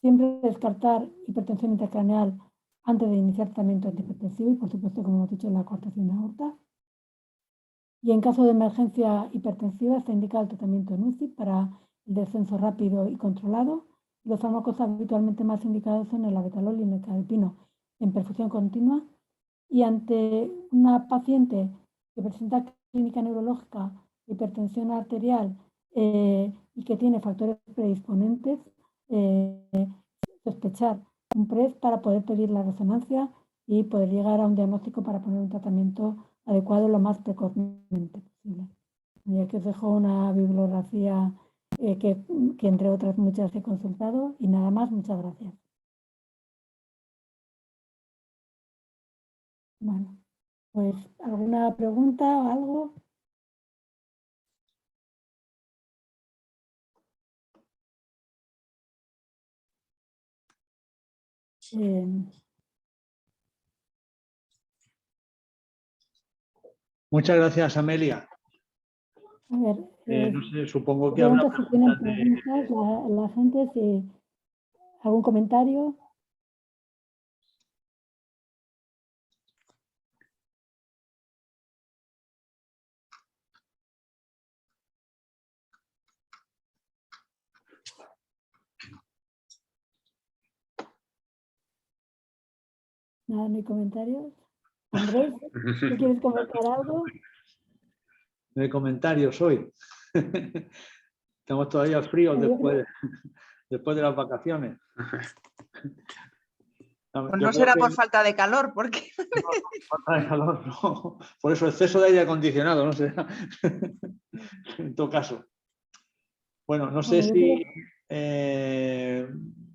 Siempre descartar hipertensión intracraneal antes de iniciar tratamiento antihipertensivo y, por supuesto, como hemos dicho, la coartación de aorta. Y en caso de emergencia hipertensiva está indicado el tratamiento en UCI para el descenso rápido y controlado. Los fármacos habitualmente más indicados son el labetalol y el nicardipino en perfusión continua. Y ante una paciente que presenta clínica neurológica hipertensión arterial y que tiene factores predisponentes, sospechar un PRES para poder pedir la resonancia y poder llegar a un diagnóstico para poner un tratamiento adecuado lo más precozmente posible. Y aquí os dejo una bibliografía que entre otras muchas he consultado y nada más, muchas gracias. Bueno, pues ¿alguna pregunta o algo? Muchas gracias, Amelia. A ver, No sé, supongo que habrá pregunto si tienen preguntas preguntas la gente, si algún comentario. Nada, no hay comentarios. Andrés, ¿tú quieres comentar algo? No hay comentarios hoy. Estamos todavía fríos después de las vacaciones. Pues no será por falta de calor, porque... No, falta de calor, no. Por eso exceso de aire acondicionado, no sé. En todo caso. Bueno, no sé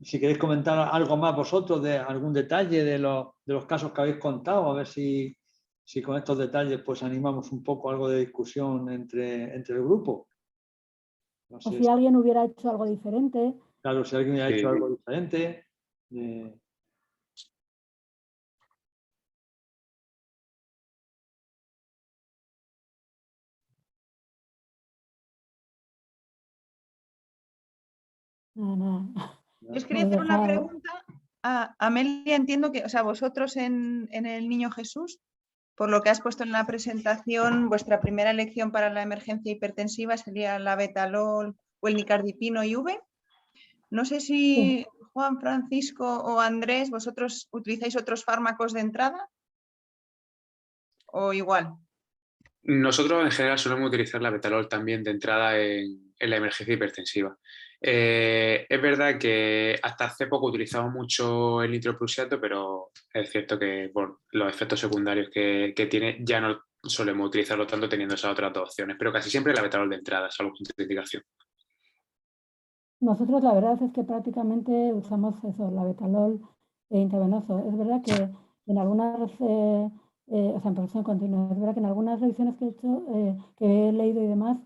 si queréis comentar algo más vosotros de algún detalle de los casos que habéis contado, a ver si con estos detalles pues animamos un poco algo de discusión entre el grupo. No sé, o si alguien hubiera hecho algo diferente. Claro, si alguien hubiera hecho algo diferente. Nada. Yo os quería hacer una pregunta. Amelia, entiendo que, o sea, vosotros en el Niño Jesús, por lo que has puesto en la presentación, vuestra primera elección para la emergencia hipertensiva sería la Betalol o el nicardipino IV. No sé si Juan, Francisco o Andrés, vosotros utilizáis otros fármacos de entrada o igual. Nosotros en general solemos utilizar la Betalol también de entrada en la emergencia hipertensiva. Es verdad que hasta hace poco utilizamos mucho el nitroprusiato, pero es cierto que por los efectos secundarios que tiene ya no solemos utilizarlo tanto teniendo esas otras dos opciones, pero casi siempre la Betalol de entrada, salvo contraindicación. Nosotros la verdad es que prácticamente usamos eso, la Betalol intravenoso. Es verdad que en algunas, o sea, en producción continua, es verdad que en algunas revisiones que he hecho, que he leído y demás,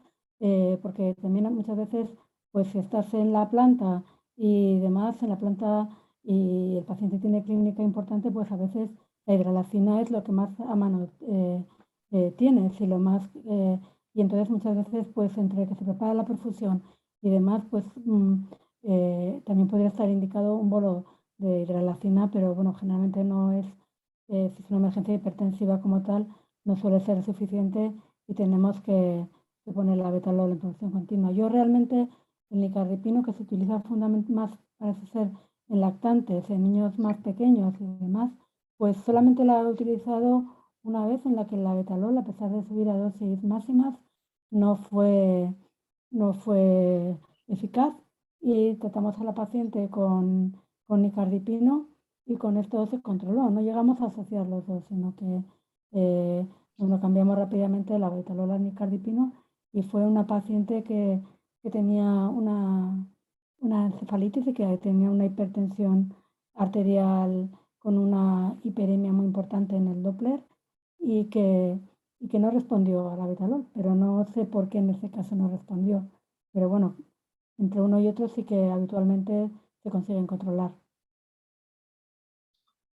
porque también muchas veces, pues si estás en la planta y demás, en la planta y el paciente tiene clínica importante, pues a veces la hidralacina es lo que más a mano tienes y lo más, y entonces muchas veces, pues entre que se prepara la perfusión y demás, pues también podría estar indicado un bolo de hidralacina, pero bueno, generalmente no es, si es una emergencia hipertensiva como tal, no suele ser suficiente y tenemos que poner la Betalol en producción continua. Yo realmente el nicardipino, que se utiliza fundamentalmente más, parece ser, en lactantes, en niños más pequeños y demás, pues solamente la he utilizado una vez en la que la Betalol, a pesar de subir a dosis máximas, no fue eficaz y tratamos a la paciente con nicardipino y con esto se controló. No llegamos a asociar los dos, sino que bueno, cambiamos rápidamente la Betalol al nicardipino y fue una paciente que tenía una encefalitis y que tenía una hipertensión arterial con una hiperemia muy importante en el Doppler y que no respondió a la Betalol, pero no sé por qué en ese caso no respondió. Pero bueno, entre uno y otro sí que habitualmente se consiguen controlar.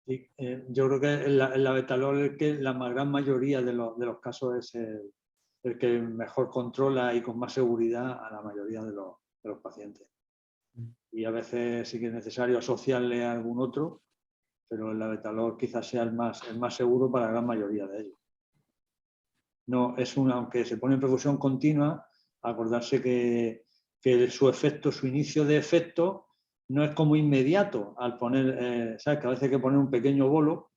Sí, yo creo que la Betalol es que la gran mayoría de los casos es el que mejor controla y con más seguridad a la mayoría de los pacientes. Y a veces sí que es necesario asociarle a algún otro, pero el Betalol quizás sea el más seguro para la gran mayoría de ellos. No, aunque se pone en perfusión continua, acordarse que su efecto, su inicio de efecto, no es como inmediato al poner, ¿sabes? Que a veces hay que poner un pequeño bolo,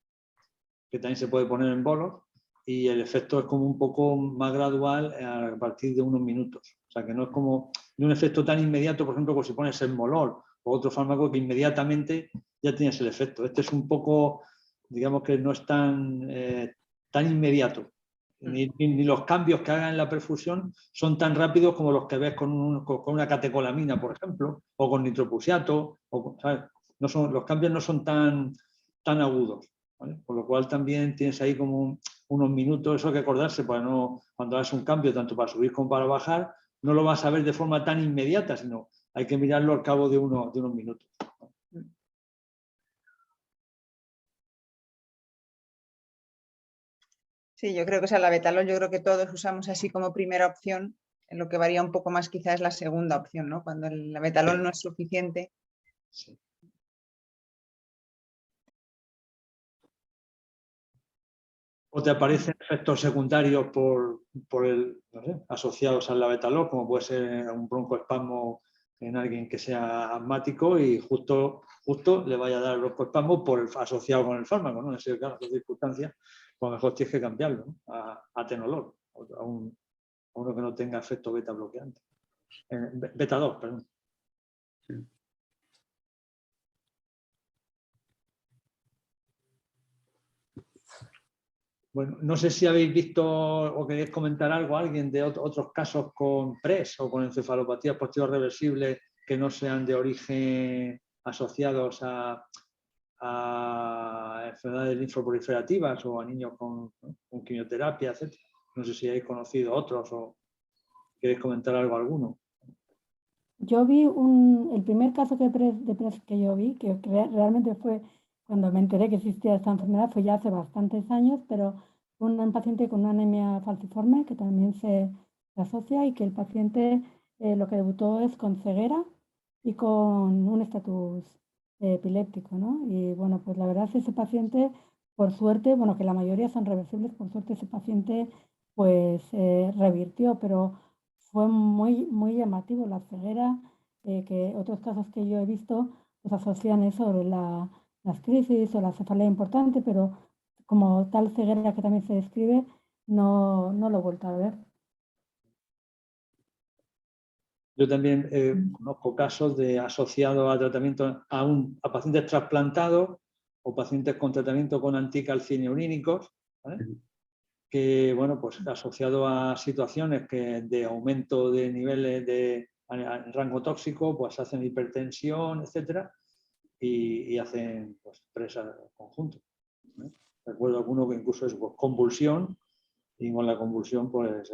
que también se puede poner en bolos, y el efecto es como un poco más gradual a partir de unos minutos. O sea, que no es como de un efecto tan inmediato, por ejemplo, como si pones el Molol o otro fármaco que inmediatamente ya tienes el efecto. Este es un poco, digamos que no es tan inmediato. Ni los cambios que hagan en la perfusión son tan rápidos como los que ves con una catecolamina, por ejemplo, o con nitroprusiato. ¿Sabes? No son, los cambios no son tan agudos, ¿vale? Por lo cual también tienes ahí como unos minutos, eso hay que acordarse para no, cuando hagas un cambio, tanto para subir como para bajar, no lo vas a ver de forma tan inmediata, sino hay que mirarlo al cabo de unos minutos. Sí, yo creo que la betalol, yo creo que todos usamos así como primera opción. Lo que varía un poco más quizás es la segunda opción, ¿no? Cuando la betalol no es suficiente. Sí. ¿O te aparecen efectos secundarios no sé, asociados al labetalol, como puede ser un broncoespasmo en alguien que sea asmático y justo le vaya a dar broncoespasmo asociado con el fármaco, ¿no? En ese caso, en esas circunstancias, pues mejor tienes que cambiarlo, ¿no? a atenolol, a uno que no tenga efecto beta bloqueante. Beta 2, perdón. Bueno, no sé si habéis visto o queréis comentar algo a alguien de otros casos con PRES o con encefalopatías posterior reversibles que no sean de origen asociados a enfermedades linfoproliferativas o a niños con quimioterapia, etc. No sé si habéis conocido otros o queréis comentar algo alguno. Yo vi el primer caso de PRES que yo vi, que realmente fue cuando me enteré que existía esta enfermedad, fue ya hace bastantes años, pero un paciente con una anemia falciforme que también se asocia y que el paciente lo que debutó es con ceguera y con un estatus epiléptico, ¿no? Y bueno, pues la verdad es que ese paciente, por suerte, bueno, que la mayoría son reversibles, por suerte ese paciente pues revirtió, pero fue muy llamativo la ceguera, que otros casos que yo he visto pues asocian eso de las crisis o la cefalea importante, pero como tal ceguera que también se describe, no lo he vuelto a ver. Yo también conozco casos de asociados a tratamiento a pacientes trasplantados o pacientes con tratamiento con anticalcinurínicos, ¿vale? Que, bueno, pues asociado a situaciones de aumento de niveles de rango tóxico, pues hacen hipertensión, etcétera, y hacen pues presas conjunto. Recuerdo alguno que incluso es pues, convulsión, y con la convulsión pues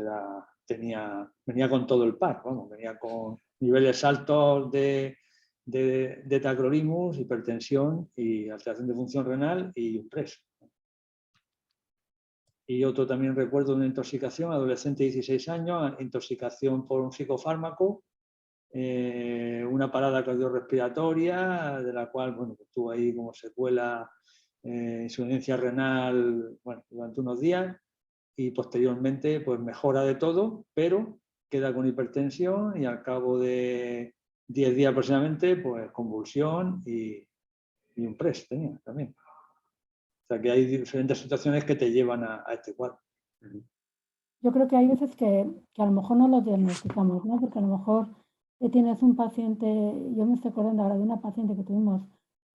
venía con todo el pack, vamos, venía con niveles altos de tacrolimus, hipertensión y alteración de función renal y un PRES. Y otro también recuerdo una intoxicación, adolescente de 16 años, intoxicación por un psicofármaco, una parada cardiorrespiratoria, de la cual bueno, tuvo ahí como secuela insuficiencia renal bueno, durante unos días y posteriormente pues mejora de todo, pero queda con hipertensión y al cabo de 10 días aproximadamente pues convulsión y un PRES tenía también. O sea que hay diferentes situaciones que te llevan a este cuadro. Yo creo que hay veces que a lo mejor no lo diagnosticamos, ¿no? Porque a lo mejor tienes un paciente, yo me estoy acordando ahora de una paciente que tuvimos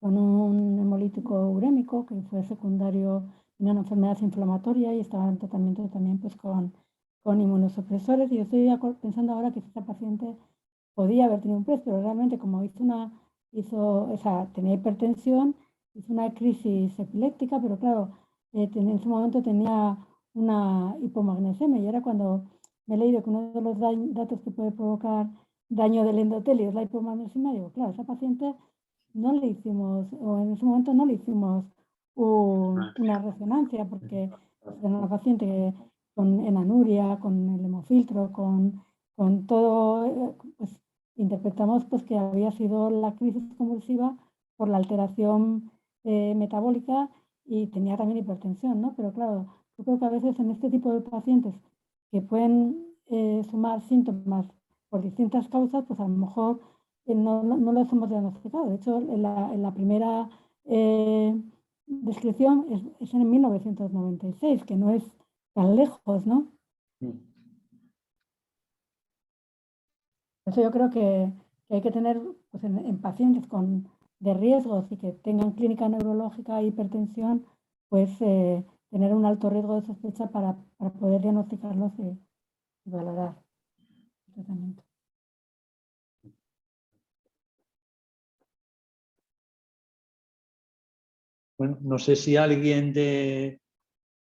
con un hemolítico urémico que fue secundario de una enfermedad inflamatoria y estaba en tratamiento también pues con inmunosupresores y yo estoy pensando ahora que esta paciente podía haber tenido un PRES, pero realmente como tenía hipertensión, hizo una crisis epiléptica, pero claro, en ese momento tenía una hipomagnesemia y era cuando me he leído que uno de los datos que puede provocar daño del endotelio es la hipomagnesemia. Digo, claro, a esa paciente no le hicimos, o en ese momento no le hicimos una resonancia porque era una paciente en anuria, con el hemofiltro, con todo, pues interpretamos pues, que había sido la crisis convulsiva por la alteración metabólica y tenía también hipertensión, ¿no? Pero claro, yo creo que a veces en este tipo de pacientes que pueden sumar síntomas por distintas causas, pues a lo mejor no los hemos diagnosticado. De hecho, en la primera descripción es en 1996, que no es tan lejos, ¿no? Por eso yo creo que hay que tener pues, en pacientes de riesgos y que tengan clínica neurológica e hipertensión, pues tener un alto riesgo de sospecha para poder diagnosticarlos y valorar el tratamiento. Bueno, no sé si alguien de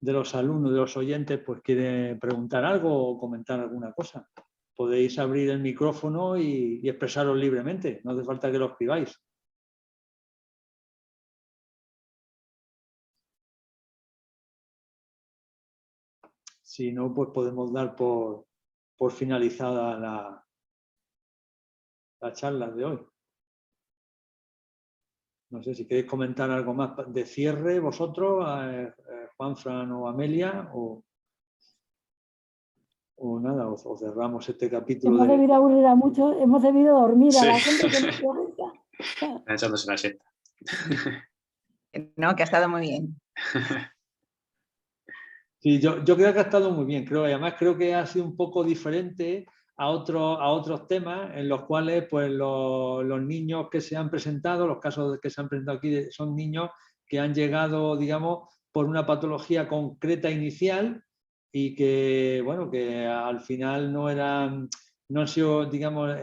los alumnos, de los oyentes, pues quiere preguntar algo o comentar alguna cosa. Podéis abrir el micrófono y expresaros libremente, no hace falta que lo escribáis. Si no, pues podemos dar por finalizada la charla de hoy. No sé si queréis comentar algo más de cierre vosotros, Juanfran o Amelia, o nada, o cerramos este capítulo. Hemos debido aburrir a muchos, hemos debido dormir a la Sí. gente que nos pregunta. Están echándose la siesta. No, que ha estado muy bien. Sí, yo creo que ha estado muy bien, creo, y además creo que ha sido un poco diferente a otros temas en los cuales pues, los niños que se han presentado, los casos que se han presentado aquí son niños que han llegado, digamos, por una patología concreta inicial y que, bueno, que al final no han sido, digamos,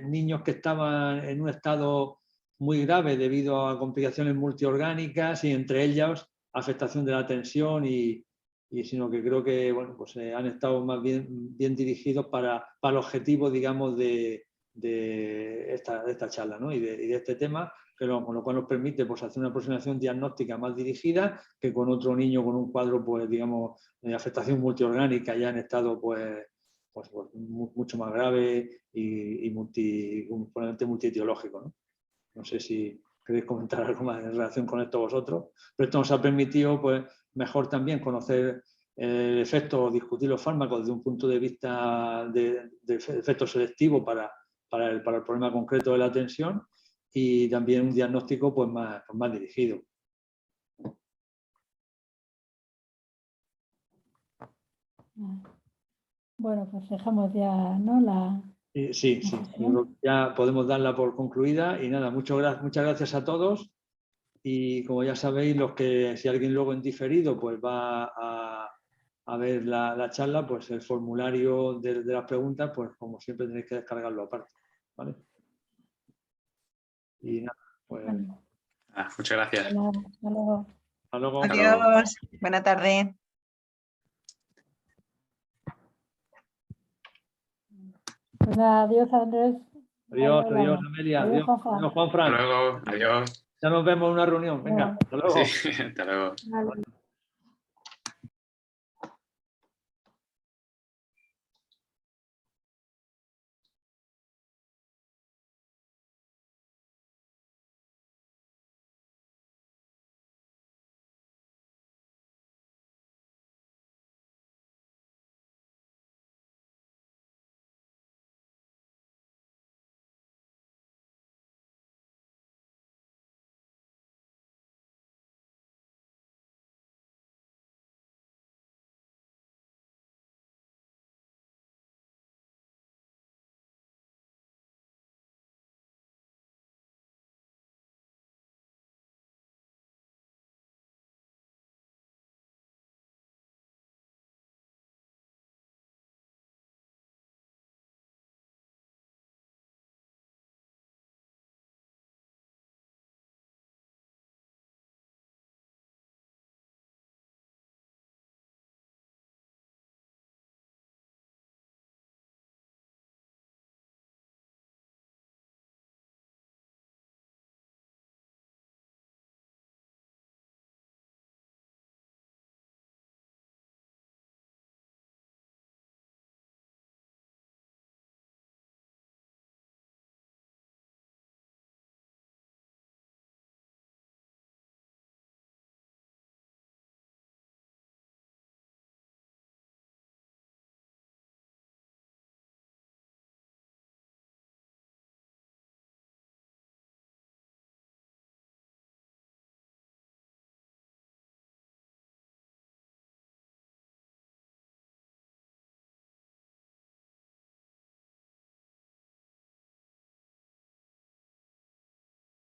niños que estaban en un estado muy grave debido a complicaciones multiorgánicas y entre ellas afectación de la tensión sino que creo que bueno, pues, han estado más bien dirigidos para el objetivo, digamos, de esta charla, ¿no? y de este tema, con lo cual nos permite pues, hacer una aproximación diagnóstica más dirigida que con otro niño con un cuadro, pues, digamos, de afectación multiorgánica ya en estado pues mucho más grave y probablemente multietiológico, ¿no? No sé si queréis comentar algo más en relación con esto vosotros, pero esto nos ha permitido pues, mejor también conocer el efecto o discutir los fármacos desde un punto de vista de efecto selectivo para el problema concreto de la tensión y también un diagnóstico pues, más dirigido. Bueno, pues dejamos ya, ¿no? Sí, ya podemos darla por concluida y nada, muchas gracias a todos y como ya sabéis, si alguien luego en diferido pues va a ver la charla, pues el formulario de las preguntas, pues como siempre tenéis que descargarlo aparte, ¿vale? Y nada, pues Bueno, Muchas gracias. hasta luego. hasta luego. Adiós. Buena tarde. Pues nada, adiós Andrés. Adiós, Amelia. Adiós, Juanfran. Adiós, Juanfran. Hasta luego. Adiós. Ya nos vemos en una reunión. Venga, hasta luego. Sí, hasta luego. Vale.